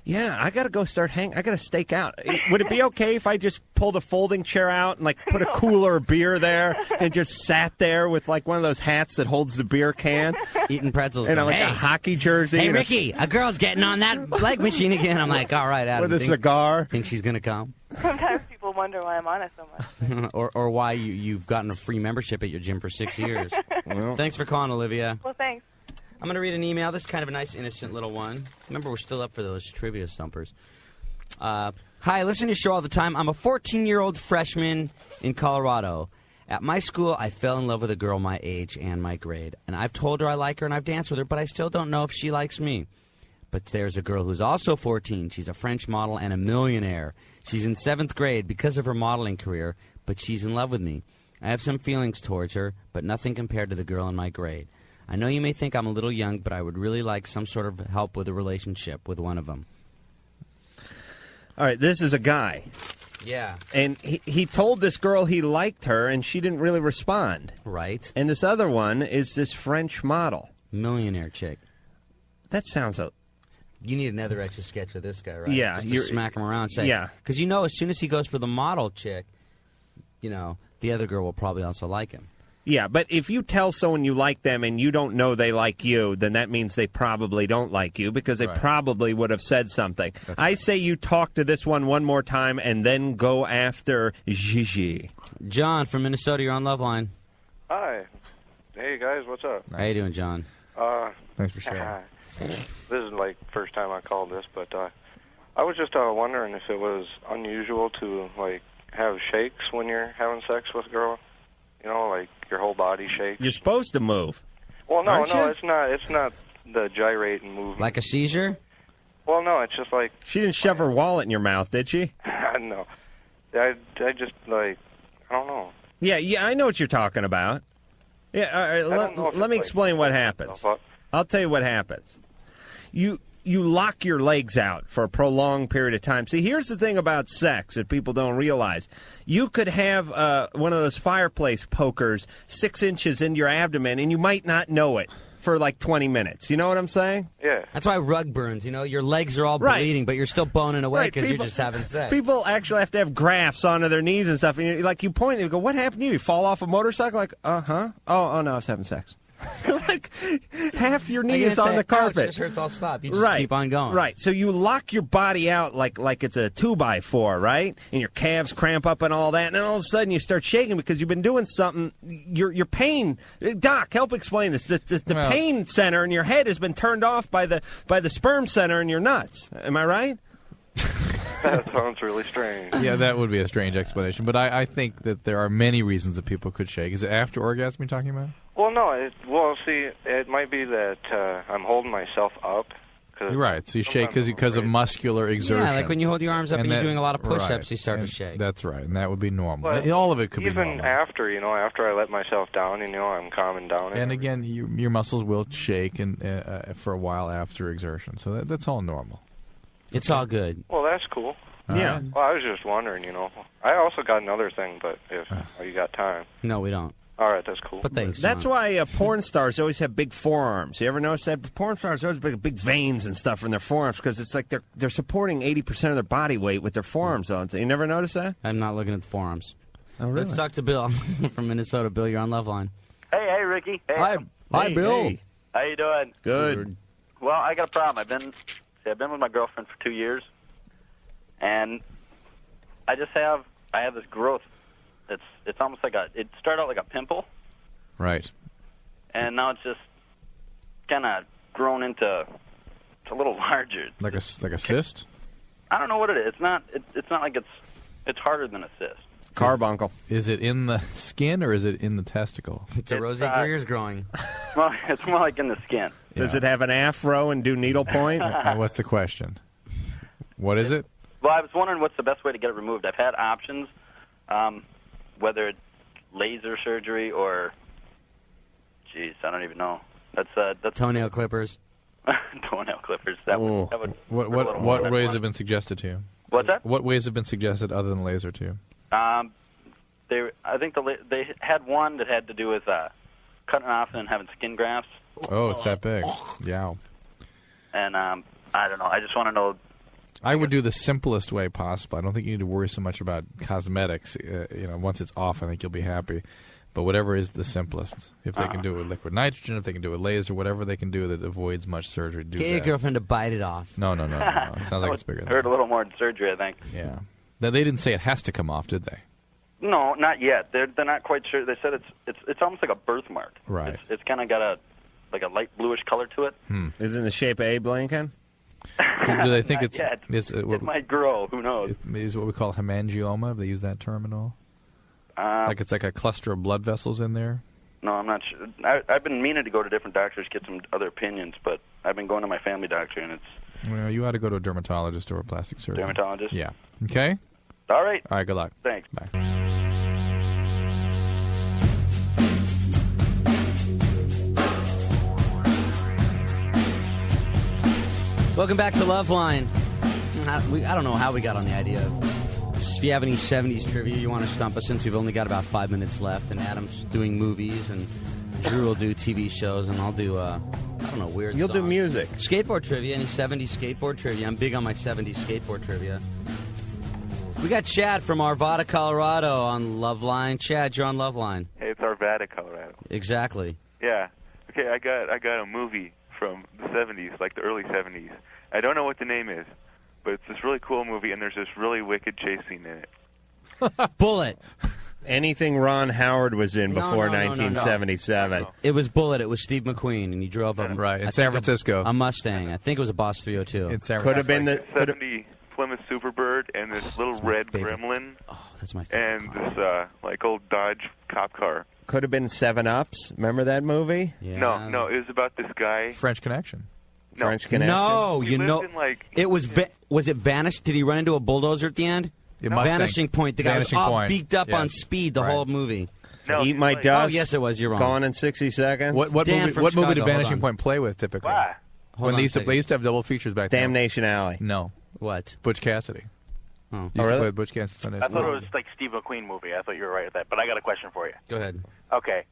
Yeah, I got to go start I got to stake out. Would it be okay if I just pulled a folding chair out and, like, put a cooler of beer there and just sat there with, like, one of those hats that holds the beer can? Eating pretzels. And, going, like, hey, a hockey jersey. Hey, and Riki, a girl's getting on that leg machine again. I'm like, all right, Adam. With a cigar. Think she's going to come? Sometimes people wonder why I'm on it so much. or why you've gotten a free membership at your gym for 6 years. Well, thanks for calling, Olivia. Well, thanks. I'm going to read an email. This is kind of a nice, innocent little one. Remember, we're still up for those trivia stumpers. Hi, I listen to your show all the time. I'm a 14-year-old freshman in Colorado. At my school, I fell in love with a girl my age and my grade. And I've told her I like her and I've danced with her, but I still don't know if she likes me. But there's a girl who's also 14. She's a French model and a millionaire. She's in 7th grade because of her modeling career, but she's in love with me. I have some feelings towards her, but nothing compared to the girl in my grade. I know you may think I'm a little young, but I would really like some sort of help with a relationship with one of them. All right, this is a guy. Yeah. And he told this girl he liked her, and she didn't really respond. Right. And this other one is this French model. Millionaire chick. That sounds... You need another extra sketch of this guy, right? Yeah. Just to smack him around and say... Yeah. Because as soon as he goes for the model chick, the other girl will probably also like him. Yeah, but if you tell someone you like them and you don't know they like you, then that means they probably don't like you because they probably would have said something. I say you talk to this one more time and then go after Gigi. John from Minnesota, you're on Loveline. Hi. Hey, guys, what's up? How you doing, John? Thanks for sharing. This is, like, first time I called this, but I was just wondering if it was unusual to, like, have shakes when you're having sex with a girl. You know, like your whole body shakes. You're supposed to move. Well, no, Aren't you? it's not. It's not the gyrate and movement. Like a seizure? Well, no, it's just like... She didn't shove her wallet in your mouth, did she? No. I just, like, I don't know. Yeah, I know what you're talking about. Yeah, all right, let me explain what happens. I'll tell you what happens. You lock your legs out for a prolonged period of time. See, here's the thing about sex that people don't realize. You could have one of those fireplace pokers 6 inches into your abdomen, and you might not know it for like 20 minutes. You know what I'm saying? Yeah. That's why rug burns, your legs are all bleeding, but you're still boning away because you're just having sex. People actually have to have grafts onto their knees and stuff. And you point and you go, what happened to you? You fall off a motorcycle? Like, uh-huh. Oh, no, I was having sex. Like, half your knee is on the carpet. It just hurts, I'll stop. You just keep on going. Right. So you lock your body out like it's a 2x4, right? And your calves cramp up and all that. And then all of a sudden you start shaking because you've been doing something. Your pain... Doc, help explain this. The pain center in your head has been turned off by the sperm center in your nuts. Am I right? That sounds really strange. Yeah, that would be a strange explanation. But I think that there are many reasons that people could shake. Is it after orgasm you're talking about? Well, no. See, it might be that I'm holding myself up. Right, so you shake because of muscular exertion. Yeah, like when you hold your arms up and you're doing a lot of push-ups, right, you start to shake. That's right, and that would be normal. But all of it could be normal. Even after I let myself down, I'm calming down. And again, your muscles will shake for a while after exertion, so that's all normal. It's all good. Well, that's cool. Yeah. Well, I was just wondering, I also got another thing, but if you got time. No, we don't. All right, that's cool. But thanks, That's why porn stars always have big forearms. You ever notice that? Porn stars always have big veins and stuff in their forearms because it's like they're supporting 80% of their body weight with their forearms on. You never notice that? I'm not looking at the forearms. Oh, really? Let's talk to Bill from Minnesota. Bill, you're on Loveline. Hey, Ricky. Hey. Hi, Bill. Hey. How you doing? Good. Well, I got a problem. I've been with my girlfriend for 2 years, and I have this growth. It's almost like it started out like a pimple. Right. And now it's just kind of grown into a little larger. Like a cyst? I don't know what it is. It's not like it's harder than a cyst. Carbuncle. Is it in the skin or is it in the testicle? It's a Rosie Greer's growing. It's more like in the skin. Does it have an afro and do needlepoint? And what's the question? What is it? Well, I was wondering what's the best way to get it removed. I've had options, whether it's laser surgery or, geez, I don't even know. That's toenail clippers. Toenail clippers. That would What ways have been suggested to you? What's that? What ways have been suggested other than laser to you? I think they had one that had to do with cutting off and having skin grafts. Oh, it's that big. Yeah. And I don't know. I just want to know. I would do the simplest way possible. I don't think you need to worry so much about cosmetics. Once it's off, I think you'll be happy. But whatever is the simplest. If they can do it with liquid nitrogen, if they can do it with laser, whatever they can do that avoids much surgery, do Get your that. girlfriend to bite it off. No. It sounds like it's bigger than Hurt a little more than surgery, I think. Yeah. They didn't say it has to come off, did they? No, not yet. They're not quite sure. They said it's almost like a birthmark. Right. It's kind of got a light bluish color to it. Is it in the shape of Abe Lincoln? Do they think Not yet. It might grow. Who knows? Is what we call hemangioma. Have they used that term at all? It's like a cluster of blood vessels in there? No, I'm not sure. I've been meaning to go to different doctors, get some other opinions, but I've been going to my family doctor, and it's... Well, you ought to go to a dermatologist or a plastic surgeon. Dermatologist? Yeah. Okay? All right. All right, good luck. Thanks. Bye. Welcome back to Loveline. I don't know how we got on the idea of... If you have any 70s trivia you want to stump us into, we've only got about 5 minutes left, and Adam's doing movies, and Drew will do TV shows, and I'll do, weird You'll do songs. music. Skateboard trivia, any 70s skateboard trivia. I'm big on my 70s skateboard trivia. We got Chad from Arvada, Colorado on Loveline. Chad, you're on Loveline. Hey, it's Arvada, Colorado. Exactly. Yeah. Okay, I got a movie from the 70s, like the early 70s. I don't know what the name is, but it's this really cool movie, and there's this really wicked chase scene in it. Bullet. Anything Ron Howard was in before No. 1977. It was Bullet. It was Steve McQueen, and he drove a in San Francisco. A Mustang. I think it was a Boss 302. In San Francisco. Could have been the 70 Plymouth Superbird and this little red gremlin. Oh, that's my favorite. And this old Dodge cop car. Could have been 7-Ups. Remember that movie? Yeah. No, it was about this guy. French Connection. No. French Connection. No, He lived in, like... it was. Was it Vanished? Did he run into a bulldozer at the end? Vanishing Point. The guy was all beaked up on speed the whole movie. No, Eat My Dust. Oh, yes, it was. You're wrong. Gone in 60 Seconds. What Dan movie? from What movie Chicago, did hold Vanishing on. Point play with typically? Why? Hold When on they a used to have double features back then. Damnation Alley. No. What? Butch Cassidy. Oh, Used to play with Butch Cassidy. I thought it was like Steve McQueen movie. I thought you were right with that. But I got a question for you. Go ahead. Okay,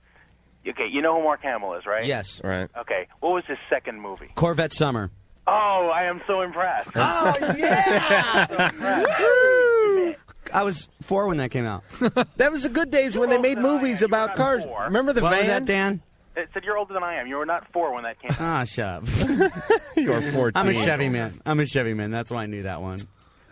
you know who Mark Hamill is, right? Yes. Right. Okay, what was his second movie? Corvette Summer. Oh, I am so impressed. Oh, yeah! I was 4 when that came out. That was the good days when they made movies about cars. Remember the What van? was that, Dan? It said you're older than I am. You were not 4 when that came out. Ah, shut up. You were 14. I'm a Chevy man. That's why I knew that one.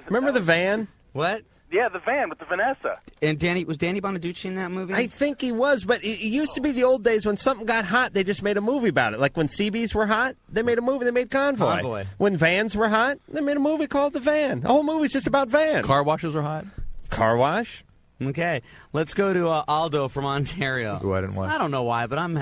Remember the van? What? Yeah, the van with the Vanessa. And was Danny Bonaducci in that movie? I think he was, but it used to be the old days when something got hot, they just made a movie about it. Like when CBs were hot, they made a movie. They made Convoy. When vans were hot, they made a movie called The Van. The whole movie's just about vans. Car washes were hot. Car wash. Okay, let's go to Aldo from Ontario. Ooh, I didn't watch. I don't know why, but I'm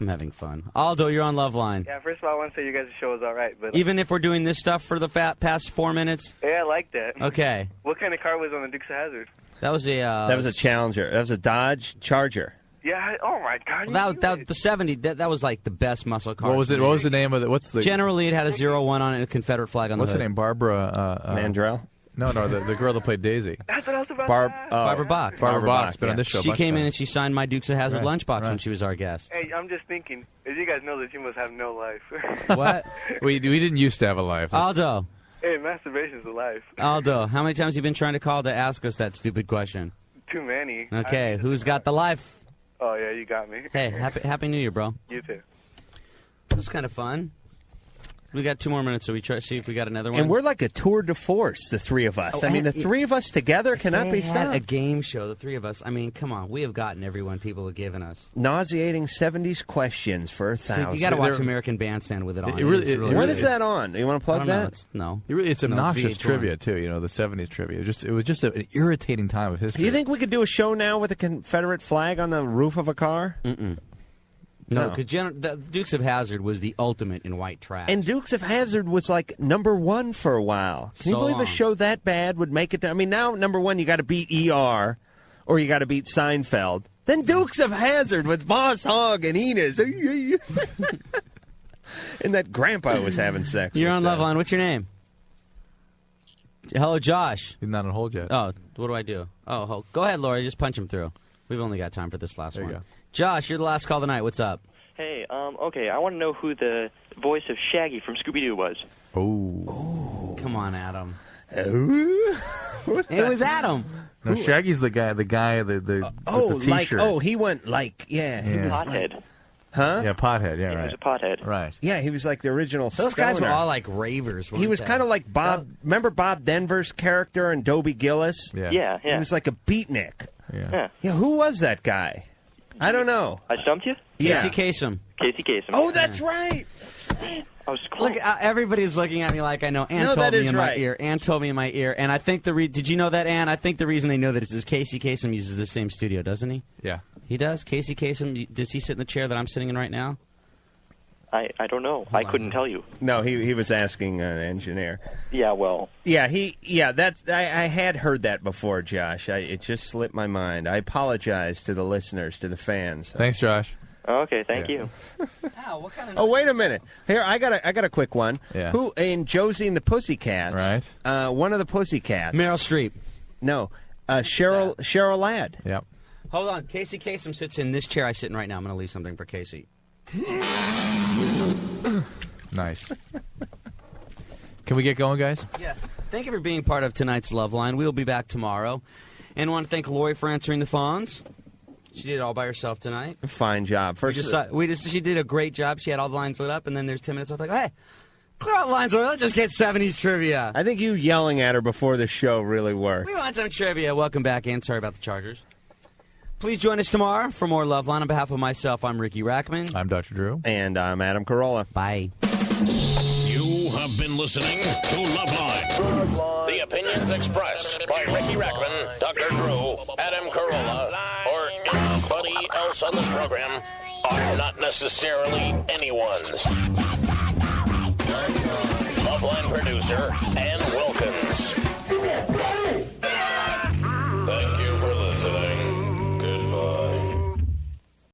having fun. Aldo, you're on Loveline. Yeah, first of all, I want to say you guys' show is all right. But Even if we're doing this stuff for the past 4 minutes? yeah, I like that. Okay. What kind of car was on the Dukes of Hazzard? That was a Challenger. That was a Dodge Charger. Yeah, oh my God. That the 70. That was like the best muscle car. What was it? What was the name of it? What's the? Generally, it had a 01 on it and a Confederate flag on What's the her hood. name? Barbara Mandrell. No, the girl that played Daisy. That's what I was about Barbara Bach. Barbara Bach's been on this show. She came in and she signed my Dukes of Hazzard Right, lunchbox when right. she was our guest. Hey, I'm just thinking, as you guys know that you must have no life. What? we didn't used to have a life. Aldo. Hey, masturbation's a life. Aldo, how many times have you been trying to call to ask us that stupid question? Too many. Okay, who's got the life? Oh, yeah, you got me. Hey, happy New Year, bro. You too. It was kind of fun. We got 2 more minutes, so we try to see if we got another one. And we're like a tour de force, the three of us. Oh, I mean, the and- three of us together cannot be They had stopped. a game show, the three of us. I mean, come on. We have gotten everyone people have given us. Nauseating 70s questions for 1,000. You got to watch American Bandstand with it on. When is that on? You want to plug I don't know. that? No. It's obnoxious VH1. trivia too. You know, the '70s trivia. It was just an irritating time of history. Do you think we could do a show now with a Confederate flag on the roof of a car? Mm-mm. No, because the Dukes of Hazzard was the ultimate in white trash. And Dukes of Hazzard was like #1 for a while. Can you believe a show that bad would make it down? I mean, now #1 you got to beat ER, or you got to beat Seinfeld. Then Dukes of Hazzard with Boss Hogg and Enos. And that grandpa was having sex. You're on Loveline. What's your name? Hello, Josh. He's not on hold yet. Oh, what do I do? Oh, go ahead, Lori. Just punch him through. We've only got time for this last one. There you go. Josh, you're the last call of the night. What's up? Hey, okay, I want to know who the voice of Shaggy from Scooby-Doo was. Oh. Come on, Adam. It was Adam. No, Shaggy's the guy with the T-shirt. He went like, he was Pothead. Huh? Yeah, Pothead, He was a pothead. Right. Yeah, he was like the original Those guys were stoner. all like ravers, weren't He was they? kind of like Bob. Remember Bob Denver's character in Dobie Gillis? Yeah. He was like a beatnik. Yeah. Who was that guy? I don't know. I stumped you? Casey Kasem. Casey Kasem. Oh, that's right. I was close. Look, everybody's looking at me like I know. Ann No, told that me is in right. my ear. Ann told me in my ear, and I think did you know that, Ann? I think the reason they know that is Casey Kasem uses the same studio, doesn't he? Yeah. He does? Casey Kasem, does he sit in the chair that I'm sitting in right now? I don't know. I couldn't tell you. No, he was asking an engineer. Yeah, well. Yeah, that's I had heard that before, Josh. It just slipped my mind. I apologize to the listeners, to the fans. Thanks, Josh. Okay, thank you. Oh, wait a minute. Here, I got a quick one. Yeah. Who in Josie and the Pussycats? Right. One of the Pussycats. Meryl Streep. No, Cheryl Ladd. Yep. Hold on. Casey Kasem sits in this chair I sit in right now. I'm going to leave something for Casey. Nice. Can we get going, guys? Yes. Thank you for being part of tonight's Loveline. We will be back tomorrow. And I want to thank Lori for answering the phones. She did it all by herself tonight. Fine job. She did a great job. She had all the lines lit up, and then there's 10 minutes. I was like, hey, clear out the lines. Let's just get 70s trivia. I think you yelling at her before the show really worked. We want some trivia. Welcome back, and sorry about the Chargers. Please join us tomorrow for more Loveline. On behalf of myself, I'm Riki Rachtman. I'm Dr. Drew. And I'm Adam Carolla. Bye. You have been listening to Loveline. The opinions expressed by Riki Rachtman, Dr. Drew, Adam Carolla, or anybody else on this program are not necessarily anyone's.